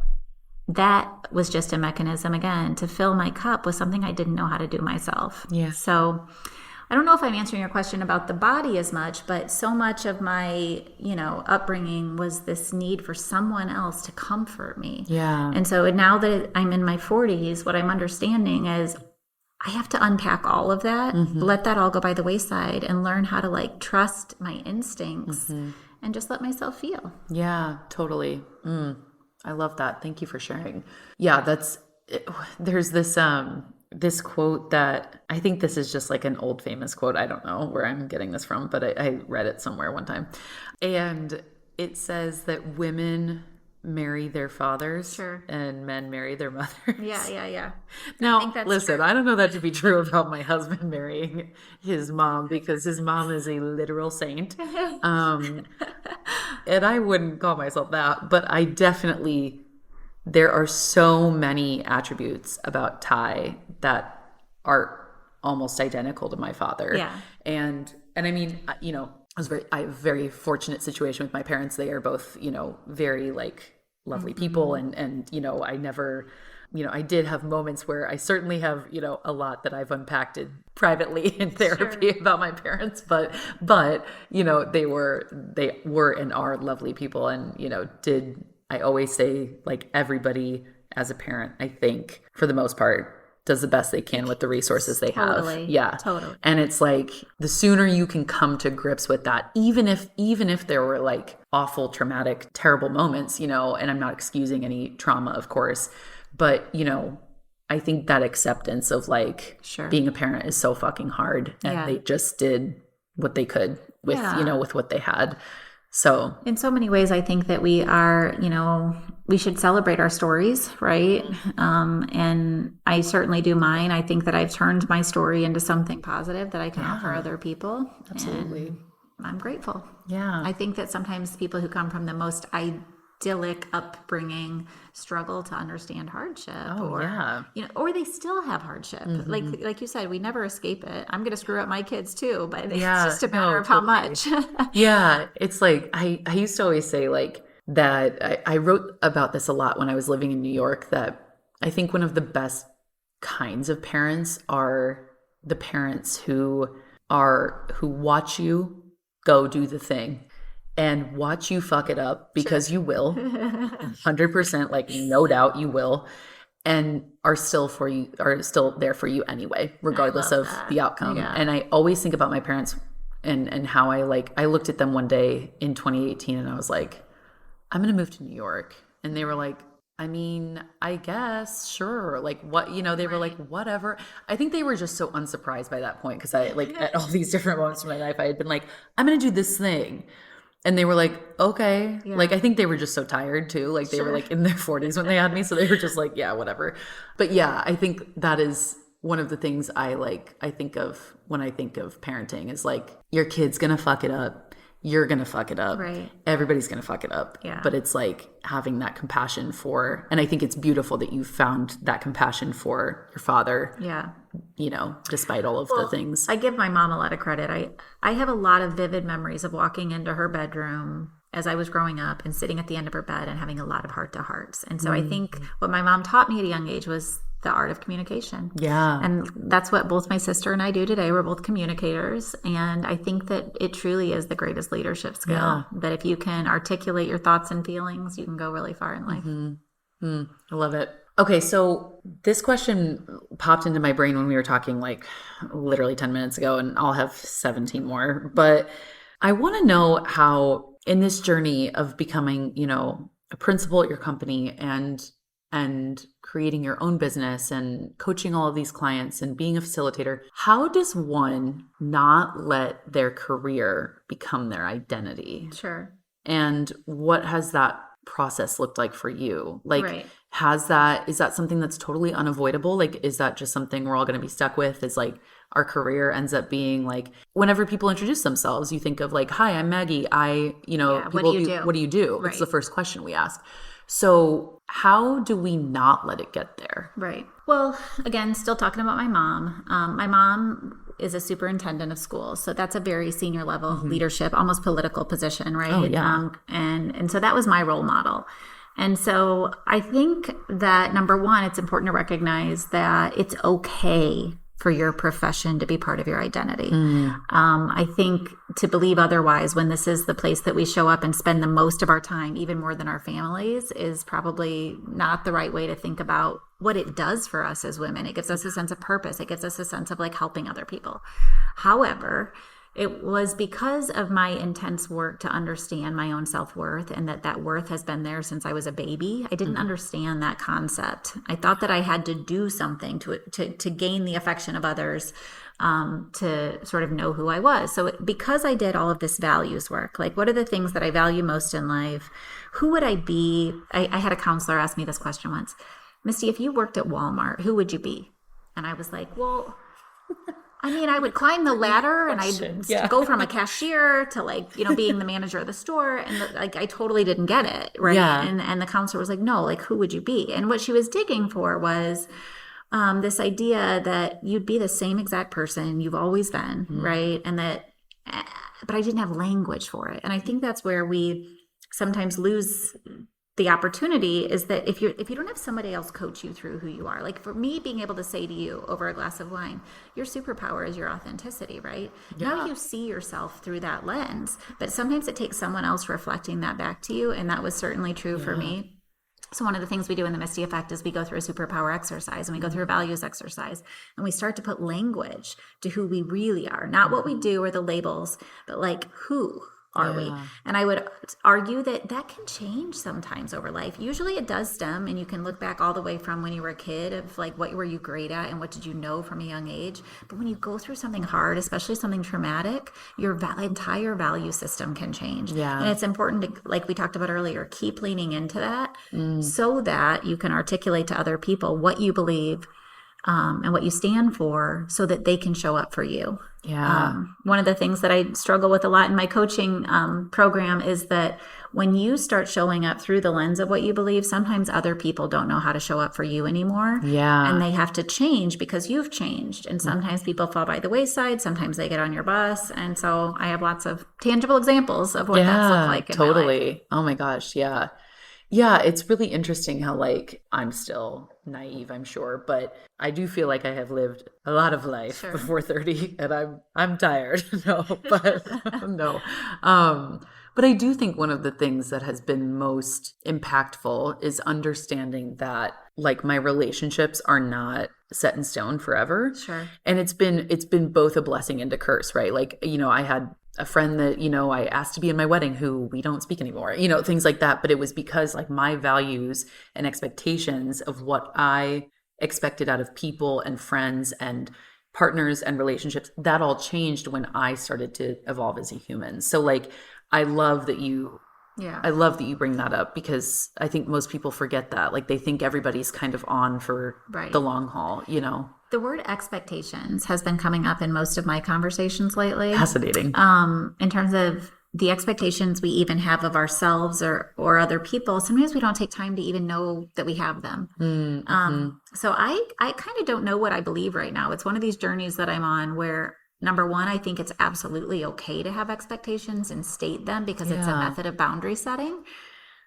that was just a mechanism, again, to fill my cup with something I didn't know how to do myself. Yeah. So I don't know if I'm answering your question about the body as much, but so much of my, upbringing was this need for someone else to comfort me. Yeah. And so now that I'm in my 40s, what I'm understanding is I have to unpack all of that, let that all go by the wayside, and learn how to trust my instincts and just let myself feel. Yeah, totally. I love that. Thank you for sharing. Yeah, there's this quote that I think this is just an old famous quote. I don't know where I'm getting this from, but I read it somewhere one time. And it says that women marry their fathers and men marry their mothers. Yeah. Now, listen, true. I don't know that to be true about my husband marrying his mom, because his mom is a literal saint. And I wouldn't call myself that, but I definitely, there are so many attributes about Ty that are almost identical to my father. Yeah. And I mean, I have a very fortunate situation with my parents. They are both, very lovely people. And, I never, I did have moments where I certainly have, a lot that I've unpacked privately in therapy about my parents, but, they were and are lovely people. And, I always say everybody as a parent, I think for the most part, does the best they can with the resources they have. Yeah. Totally. And it's the sooner you can come to grips with that, even if there were awful, traumatic, terrible moments, and I'm not excusing any trauma, of course, but, I think that acceptance of like being a parent is so fucking hard, and they just did what they could with, with what they had. So in so many ways, I think that we are, we should celebrate our stories, right? And I certainly do mine. I think that I've turned my story into something positive that I can offer other people. Absolutely. And I'm grateful. Yeah. I think that sometimes people who come from the most idyllic upbringing struggle to understand hardship, or they still have hardship. Like you said, we never escape it. I'm going to screw up my kids too, but it's just a matter of how much. It's like I used to always say like that. I wrote about this a lot when I was living in New York, that I think one of the best kinds of parents are the parents who watch you go do the thing and watch you fuck it up, because you will, 100%, like no doubt you will, and are still there for you anyway, regardless of the outcome. And I always think about my parents and how I looked at them one day in 2018 and I was like, I'm going to move to New York. And they were like, I mean, I guess, sure. Like what, they were like, whatever. I think they were just so unsurprised by that point. Cause I at all these different moments in my life, I had been like, I'm going to do this thing. And they were like, okay. Like, I think they were just so tired too. Like they were like in their 40s when they had me. So they were just like, yeah, whatever. But yeah, I think that is one of the things I think of when I think of parenting is like, your kid's going to fuck it up. You're going to fuck it up. Right. Everybody's going to fuck it up. Yeah. But it's like having that compassion and I think it's beautiful that you found that compassion for your father. Yeah. Despite all of the things. I give my mom a lot of credit. I have a lot of vivid memories of walking into her bedroom as I was growing up and sitting at the end of her bed and having a lot of heart-to-hearts. And so I think what my mom taught me at a young age was the art of communication. Yeah. And that's what both my sister and I do today. We're both communicators. And I think that it truly is the greatest leadership skill, that if you can articulate your thoughts and feelings, you can go really far in life. I love it. Okay, so this question popped into my brain when we were talking like literally 10 minutes ago, and I'll have 17 more. But I want to know how in this journey of becoming, a principal at your company and creating your own business and coaching all of these clients and being a facilitator, how does one not let their career become their identity? Sure. And what has that process looked like for you? Like, is that something that's totally unavoidable? Like, is that just something we're all going to be stuck with? Is like our career ends up being like, whenever people introduce themselves, you think of like, hi, I'm Maggie. What do you do? It's the first question we ask. So how do we not let it get there? Right. Well, again, still talking about my mom. My mom is a superintendent of schools. So that's a very senior level leadership, almost political position, right? Oh, yeah. And so that was my role model. And so I think that number one, it's important to recognize that it's okay for your profession to be part of your identity. I think to believe otherwise when this is the place that we show up and spend the most of our time, even more than our families, is probably not the right way to think about what it does for us as women. It gives us a sense of purpose. It gives us a sense of like helping other people. However, it was because of my intense work to understand my own self-worth, and that worth has been there since I was a baby. I didn't understand that concept. I thought that I had to do something to gain the affection of others, to sort of know who I was. So because I did all of this values work, like what are the things that I value most in life? Who would I be? I had a counselor ask me this question once. Misty, if you worked at Walmart, who would you be? And I was like, well, I mean, I would climb the ladder and I'd go from a cashier to like, being the manager of the store. And I totally didn't get it. Right. Yeah. And the counselor was like, no, like, who would you be? And what she was digging for was this idea that you'd be the same exact person you've always been. Right. And but I didn't have language for it. And I think that's where we sometimes lose the opportunity, is that if you don't have somebody else coach you through who you are, like for me, being able to say to you over a glass of wine, your superpower is your authenticity, right? Yeah. Now you see yourself through that lens, but sometimes it takes someone else reflecting that back to you. And that was certainly true for me. So one of the things we do in the Misty Effect is we go through a superpower exercise and we go through a values exercise, and we start to put language to who we really are, not what we do or the labels, but like who are we? And I would argue that that can change sometimes over life. Usually it does stem, and you can look back all the way from when you were a kid of like, what were you great at and what did you know from a young age? But when you go through something hard, especially something traumatic, your entire value system can change. Yeah. And it's important to, like we talked about earlier, keep leaning into that so that you can articulate to other people what you believe and what you stand for so that they can show up for you. Yeah. One of the things that I struggle with a lot in my coaching program is that when you start showing up through the lens of what you believe, sometimes other people don't know how to show up for you anymore. Yeah. And they have to change because you've changed. And sometimes people fall by the wayside. Sometimes they get on your bus. And so I have lots of tangible examples of what that's looked like in my life. Oh my gosh. Yeah. Yeah, it's really interesting how like I'm still naive, I'm sure, but I do feel like I have lived a lot of life before 30 and I'm tired. No, but no. But I do think one of the things that has been most impactful is understanding that like my relationships are not set in stone forever. Sure. And it's been both a blessing and a curse, right? Like, I had a friend that, I asked to be in my wedding who we don't speak anymore, things like that. But it was because like my values and expectations of what I expected out of people and friends and partners and relationships, that all changed when I started to evolve as a human. So like, I love that you bring that up because I think most people forget that. Like they think everybody's kind of on for the long haul, The word expectations has been coming up in most of my conversations lately. Fascinating. In terms of the expectations we even have of ourselves or other people, sometimes we don't take time to even know that we have them. Mm-hmm. So I kind of don't know what I believe right now. It's one of these journeys that I'm on where, number one, I think it's absolutely okay to have expectations and state them because it's a method of boundary setting.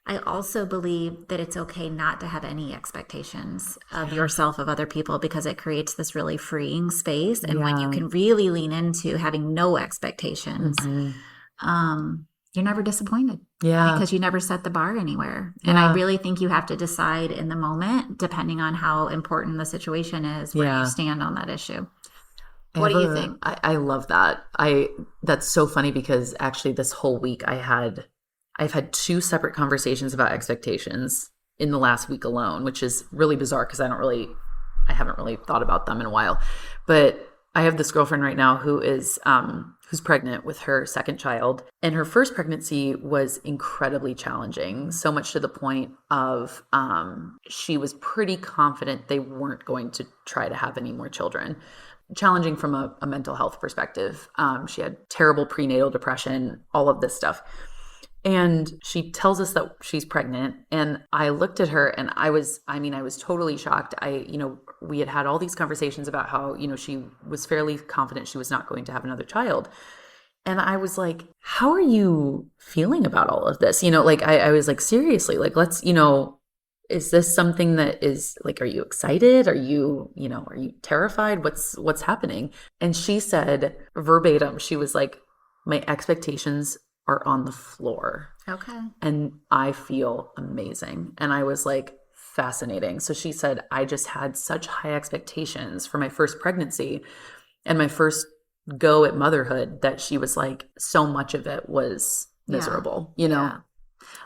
I also believe that it's okay not to have any expectations of yourself, of other people, because it creates this really freeing space. And when you can really lean into having no expectations, you're never disappointed. Yeah. Because you never set the bar anywhere. And I really think you have to decide in the moment, depending on how important the situation is, where you stand on that issue. What do you think? I love that. That's so funny because actually this whole week I've had 2 separate conversations about expectations in the last week alone, which is really bizarre because I haven't really thought about them in a while. But I have this girlfriend right now who's pregnant with her second child, and her first pregnancy was incredibly challenging, so much to the point of she was pretty confident they weren't going to try to have any more children. Challenging from a mental health perspective. She had terrible prenatal depression, all of this stuff. And she tells us that she's pregnant. And I looked at her and I was totally shocked. We had all these conversations about how, she was fairly confident she was not going to have another child. And I was like, how are you feeling about all of this? I was like, seriously, like, let's, is this something that is like, are you excited? Are you terrified? What's happening? And she said verbatim, she was like, my expectations are on the floor. Okay. And I feel amazing. And I was like, fascinating. So she said, I just had such high expectations for my first pregnancy and my first go at motherhood that she was like, so much of it was miserable, Yeah.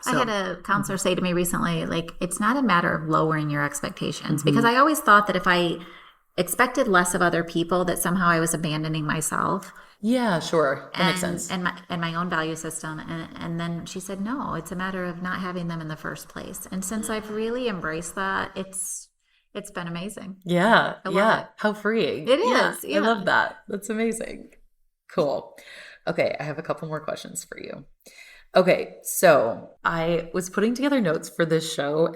So, I had a counselor say to me recently, like, it's not a matter of lowering your expectations, because I always thought that if I expected less of other people, that somehow I was abandoning myself. Yeah, sure. That makes sense. And my own value system. And then she said, no, it's a matter of not having them in the first place. And since I've really embraced that, it's been amazing. Yeah. Yeah. How freeing. It is. Yeah. I love that. That's amazing. Cool. Okay. I have a couple more questions for you. Okay. So I was putting together notes for this show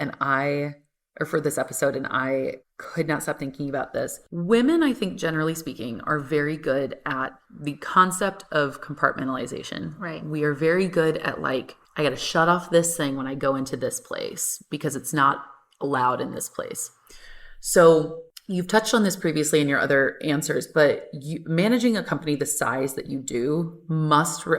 for this episode, and I could not stop thinking about this. Women, I think, generally speaking, are very good at the concept of compartmentalization. Right. We are very good at like, I got to shut off this thing when I go into this place because it's not allowed in this place. So you've touched on this previously in your other answers, but managing a company the size that you do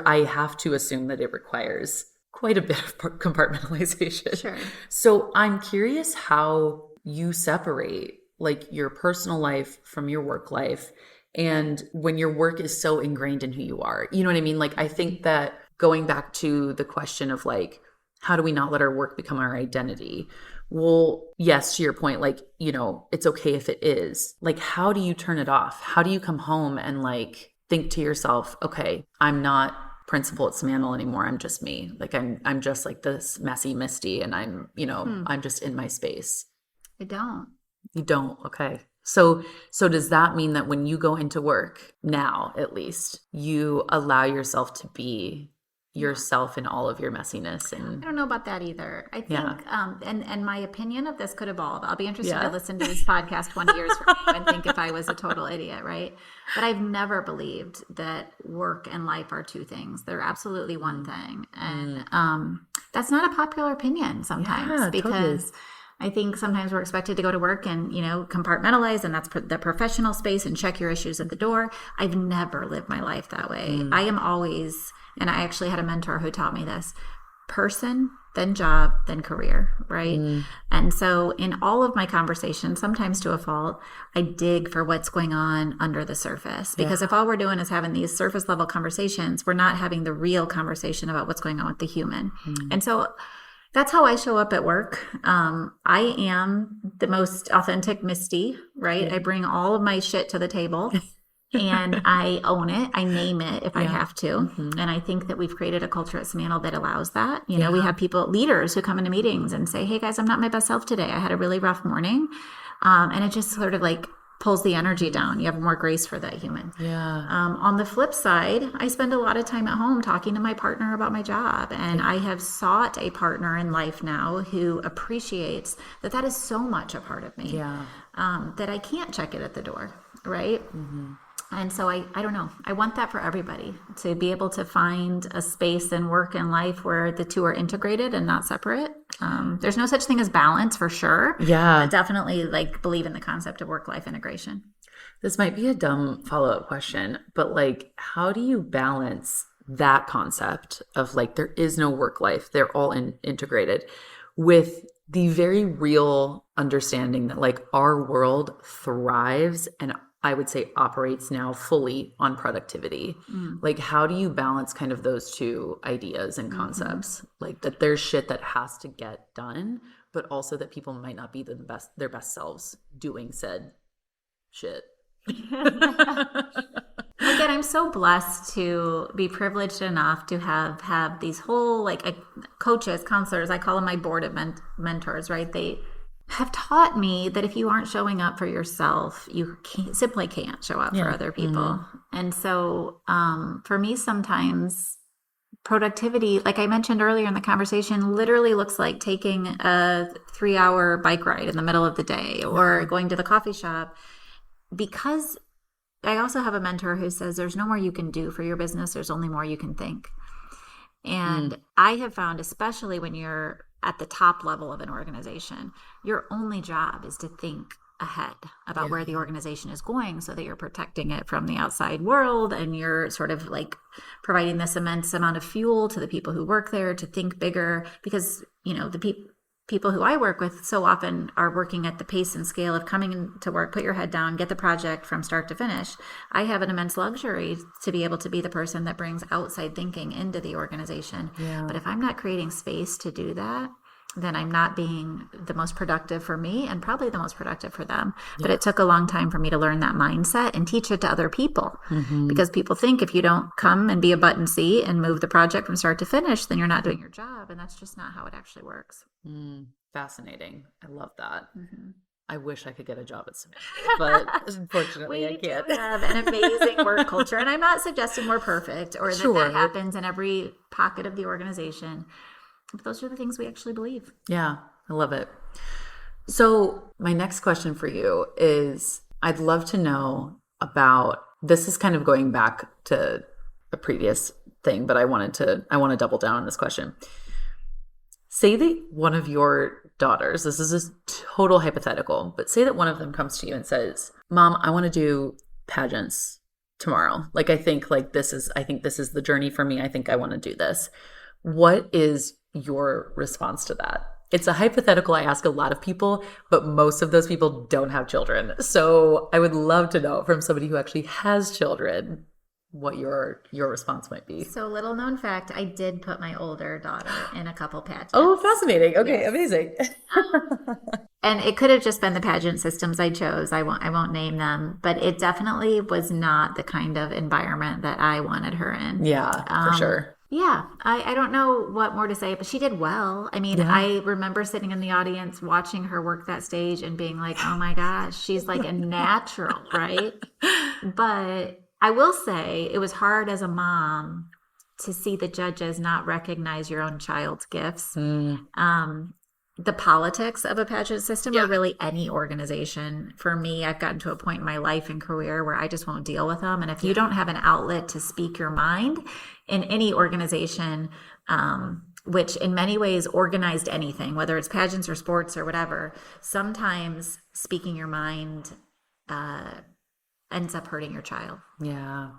I have to assume that it requires quite a bit of compartmentalization. Sure. So I'm curious how you separate like your personal life from your work life, and when your work is so ingrained in who you are. You know what I mean? Like, I think that going back to the question of like, how do we not let our work become our identity? Well, yes, to your point, like, you know, it's okay if it is. Like, how do you turn it off? How do you come home and like think to yourself, okay, I'm not principal at Simantel anymore. I'm just me. Like I'm just like this messy Misty, and I'm, you know, I'm just in my space. I don't. You don't? Okay. So does that mean that when you go into work now, at least, you allow yourself to be yourself in all of your messiness? And I don't know about that either. I think, and my opinion of this could evolve. I'll be interested to listen to this podcast 20 years from now and think if I was a total idiot, right? But I've never believed that work and life are two things. They're absolutely one thing. And that's not a popular opinion sometimes, because totally. I think sometimes we're expected to go to work and, you know, compartmentalize, and that's the professional space, and check your issues at the door. I've never lived my life that way. I am always, and I actually had a mentor who taught me this: person, then job, then career, right? And so in all of my conversations, sometimes to a fault, I dig for what's going on under the surface. Because if all we're doing is having these surface level conversations, we're not having the real conversation about what's going on with the human. And so that's how I show up at work. I am the most authentic Misty, right? I bring all of my shit to the table. And I own it. I name it if I have to. And I think that we've created a culture at Simantel that allows that. You know, we have leaders who come into meetings and say, hey guys, I'm not my best self today. I had a really rough morning. And it just sort of like pulls the energy down. You have more grace for that human. On the flip side, I spend a lot of time at home talking to my partner about my job. And I have sought a partner in life now who appreciates that that is so much a part of me that I can't check it at the door, right? And so I don't know. I want that for everybody, to be able to find a space in work and life where the two are integrated and not separate. There's no such thing as balance, for sure. But definitely like believe in the concept of work-life integration. This might be a dumb follow-up question, but like, how do you balance that concept of like, there is no work life, they're all integrated, with the very real understanding that like our world thrives and I would say operates now fully on productivity. Like, how do you balance kind of those two ideas and concepts? Like that there's shit that has to get done, but also that people might not be their best selves doing said shit. Again, I'm so blessed to be privileged enough to have these whole like coaches, counselors, I call them my board of mentors, right? They have taught me that if you aren't showing up for yourself, you simply can't show up for other people. And so for me, sometimes productivity, like I mentioned earlier in the conversation, literally looks like taking a 3-hour bike ride in the middle of the day or going to the coffee shop. Because I also have a mentor who says there's no more you can do for your business. There's only more you can think. And I have found, especially when you're at the top level of an organization, your only job is to think ahead about where the organization is going, so that you're protecting it from the outside world, and you're sort of like providing this immense amount of fuel to the people who work there to think bigger. Because, you know, the people who I work with so often are working at the pace and scale of coming to work, put your head down, get the project from start to finish. I have an immense luxury to be able to be the person that brings outside thinking into the organization. But if I'm not creating space to do that, then I'm not being the most productive for me, and probably the most productive for them. But it took a long time for me to learn that mindset and teach it to other people. Because people think if you don't come and be a button seat and move the project from start to finish, then you're not doing your job. And that's just not how it actually works. Fascinating. I love that. I wish I could get a job at Simantel, but unfortunately I can't. We have an amazing work culture, and I'm not suggesting we're perfect or that happens in every pocket of the organization. But those are the things we actually believe. Yeah, I love it. So my next question for you is, I'd love to know about, this is kind of going back to a previous thing, but I want to double down on this question. Say that one of your daughters, this is a total hypothetical, but say that one of them comes to you and says, Mom, I want to do pageants tomorrow. Like, I think this is the journey for me. I think I want to do this. What is your response to that? It's a hypothetical I ask a lot of people, but most of those people don't have children. So I would love to know from somebody who actually has children, what your response might be. So, little known fact, I did put my older daughter in a couple pageants. Oh, fascinating. Okay, yes. Amazing. And it could have just been the pageant systems I chose. I won't name them, but it definitely was not the kind of environment that I wanted her in. Yeah, for sure. Yeah, I don't know what more to say, but she did well. I mean, I remember sitting in the audience watching her work that stage and being like, oh my gosh, she's like a natural, right? But I will say it was hard as a mom to see the judges not recognize your own child's gifts. The politics of a pageant system or really any organization. For me, I've gotten to a point in my life and career where I just won't deal with them. And if you don't have an outlet to speak your mind in any organization, which in many ways organized anything, whether it's pageants or sports or whatever, sometimes speaking your mind ends up hurting your child. Yeah,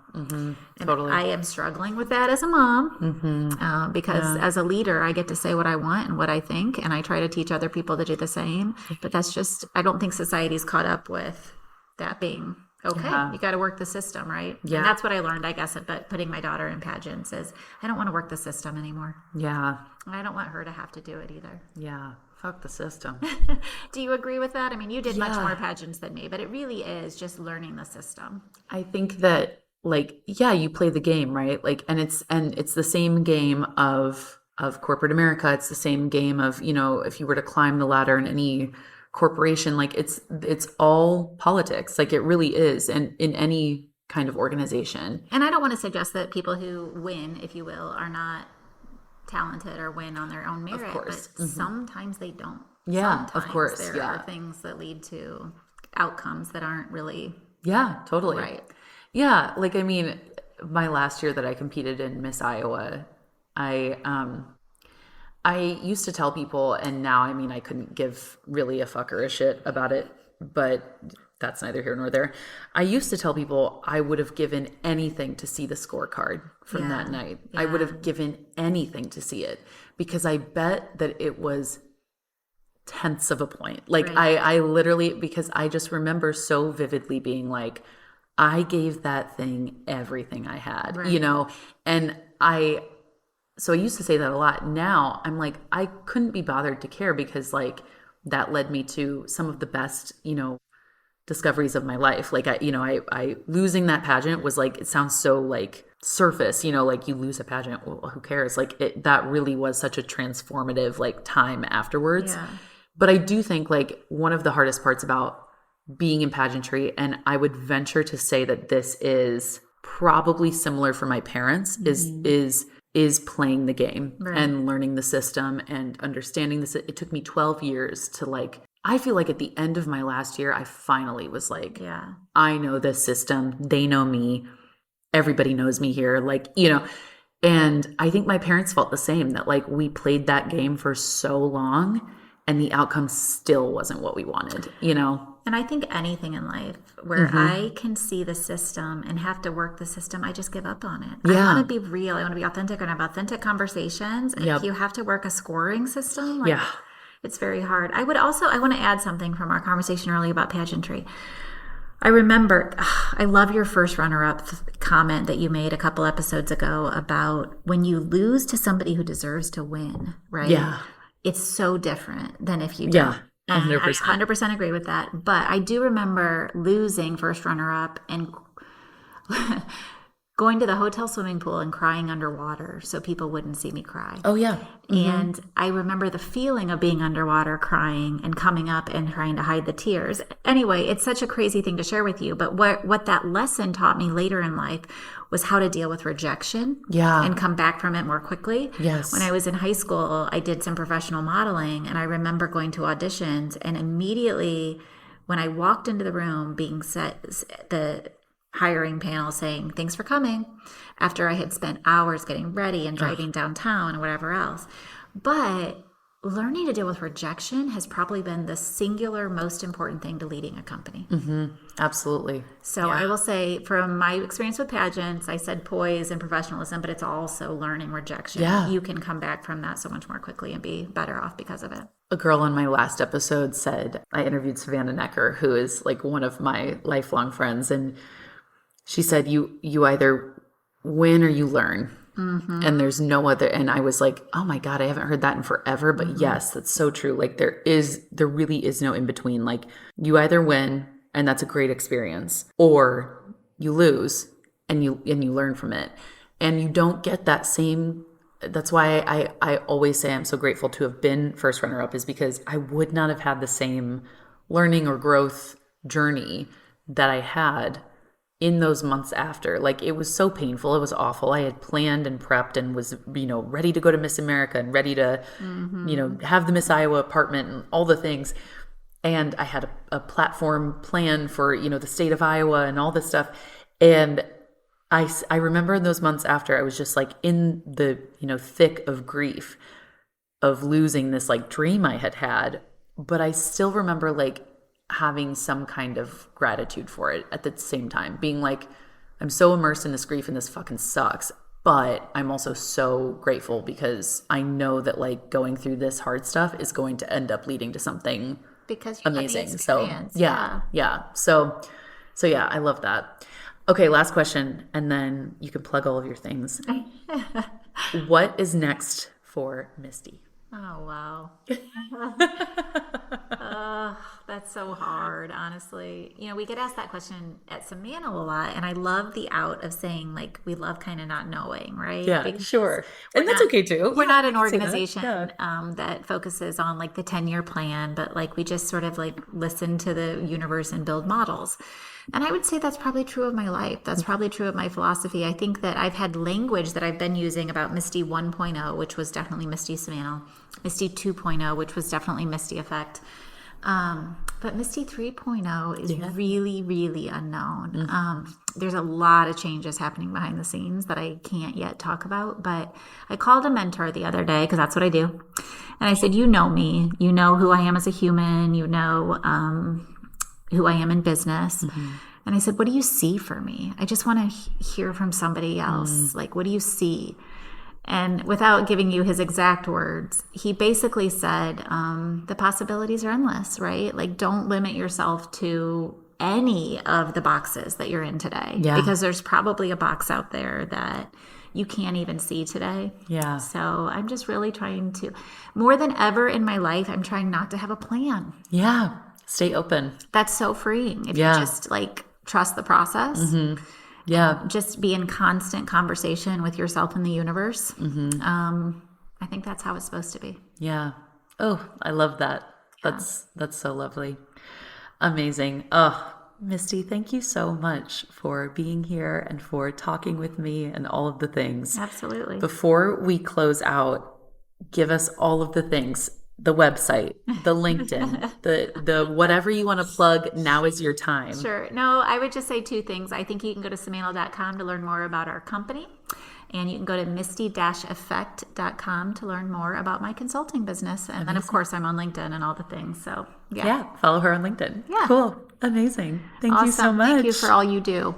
totally. I am struggling with that as a mom because as a leader, I get to say what I want and what I think, and I try to teach other people to do the same. But that's just, I don't think society's caught up with that being okay. You got to work the system, right? Yeah. And that's what I learned, I guess, about putting my daughter in pageants is I don't want to work the system anymore. Yeah. And I don't want her to have to do it either. Yeah. Fuck the system. Do you agree with that? I mean, you did much more pageants than me, but it really is just learning the system. I think that you play the game, right? Like, and it's the same game of corporate America. It's the same game of, if you were to climb the ladder in any corporation, like it's all politics. Like it really is. And in any kind of organization. And I don't want to suggest that people who win, if you will, are not talented or win on their own merit, but sometimes they don't. Yeah, sometimes of course. There are things that lead to outcomes that aren't really totally right. Yeah, like I mean, my last year that I competed in Miss Iowa, I used to tell people, and now I mean I couldn't give really a fuck or a shit about it, but that's neither here nor there. I used to tell people I would have given anything to see the scorecard from that night. I would have given anything to see it because I bet that it was tenths of a point. Like I literally, because I just remember so vividly being like, I gave that thing everything I had, and so I used to say that a lot. Now I'm like, I couldn't be bothered to care because like that led me to some of the best, discoveries of my life. Like I losing that pageant was like, it sounds so like surface, like you lose a pageant, well, who cares? Like that really was such a transformative like time afterwards. Yeah. But I do think like one of the hardest parts about being in pageantry, and I would venture to say that this is probably similar for my parents, is playing the game and learning the system and understanding this. It took me 12 years to like, I feel like at the end of my last year, I finally was like, I know this system. They know me. Everybody knows me here. Like, and I think my parents felt the same, that like we played that game for so long and the outcome still wasn't what we wanted, And I think anything in life where I can see the system and have to work the system, I just give up on it. I want to be real. I want to be authentic and have authentic conversations. And if you have to work a scoring system, it's very hard. I want to add something from our conversation earlier about pageantry. I remember, I love your first runner-up comment that you made a couple episodes ago about when you lose to somebody who deserves to win, right? Yeah. It's so different than if you don't. 100%. I 100% agree with that. But I do remember losing first runner-up and going to the hotel swimming pool and crying underwater so people wouldn't see me cry. Oh, yeah. And I remember the feeling of being underwater crying and coming up and trying to hide the tears. Anyway, it's such a crazy thing to share with you. But what that lesson taught me later in life was how to deal with rejection and come back from it more quickly. Yes. When I was in high school, I did some professional modeling, and I remember going to auditions, and immediately when I walked into the room being set, the hiring panel saying, thanks for coming, after I had spent hours getting ready and driving downtown and whatever else. But learning to deal with rejection has probably been the singular most important thing to leading a company. Absolutely. So I will say, from my experience with pageants, I said poise and professionalism, but it's also learning rejection. You can come back from that so much more quickly and be better off because of it. A girl on my last episode said, I interviewed Savannah Necker, who is like one of my lifelong friends, and she said, you either win or you learn. And there's no other. And I was like, oh my God, I haven't heard that in forever. But yes, that's so true. Like there really is no in between. Like you either win and that's a great experience, or you lose and you learn from it. And you don't get that same. That's why I always say I'm so grateful to have been first runner up, is because I would not have had the same learning or growth journey that I had in those months after. Like it was so painful. It was awful. I had planned and prepped and was, ready to go to Miss America and ready to, have the Miss Iowa apartment and all the things. And I had a platform plan for, the state of Iowa and all this stuff. And I remember in those months after, I was just like in the, thick of grief of losing this like dream I had. But I still remember like having some kind of gratitude for it at the same time, being like, I'm so immersed in this grief and this fucking sucks, but I'm also so grateful because I know that like going through this hard stuff is going to end up leading to something amazing. So yeah. So yeah, I love that. Okay, last question, and then you can plug all of your things. What is next for Misty? Oh, wow. That's so hard, honestly. We get asked that question at Simantel a lot, and I love the out of saying, like, we love kind of not knowing, right? Yeah, because sure. And that's okay, too. We're not an organization that focuses on, like, the 10-year plan, but, like, we just sort of, like, listen to the universe and build models. And I would say that's probably true of my life. That's probably true of my philosophy. I think that I've had language that I've been using about Misty 1.0, which was definitely Misty Simantel, Misty 2.0, which was definitely Misty Effect. But Misty 3.0 is really, really unknown. There's a lot of changes happening behind the scenes that I can't yet talk about. But I called a mentor the other day, because that's what I do. And I said, you know me. You know who I am as a human. You know who I am in business. And I said, what do you see for me? I just want to hear from somebody else. Like, what do you see? And without giving you his exact words, he basically said, the possibilities are endless, right? Like, don't limit yourself to any of the boxes that you're in today. Yeah. Because there's probably a box out there that you can't even see today. Yeah. So I'm just really trying to, more than ever in my life, I'm trying not to have a plan. Yeah. Stay open. That's so freeing. If you just like trust the process. Yeah. Just be in constant conversation with yourself and the universe. I think that's how it's supposed to be. Yeah. Oh, I love that. Yeah. That's so lovely. Amazing. Oh, Misty, thank you so much for being here and for talking with me and all of the things. Absolutely. Before we close out, give us all of the things. The website, the LinkedIn, the whatever you want to plug, now is your time. Sure. No, I would just say two things. I think you can go to simantel.com to learn more about our company. And you can go to misty-effect.com to learn more about my consulting business. And then, of course, I'm on LinkedIn and all the things. So, yeah, follow her on LinkedIn. Yeah. Cool. Amazing. Thank you so much. Thank you for all you do.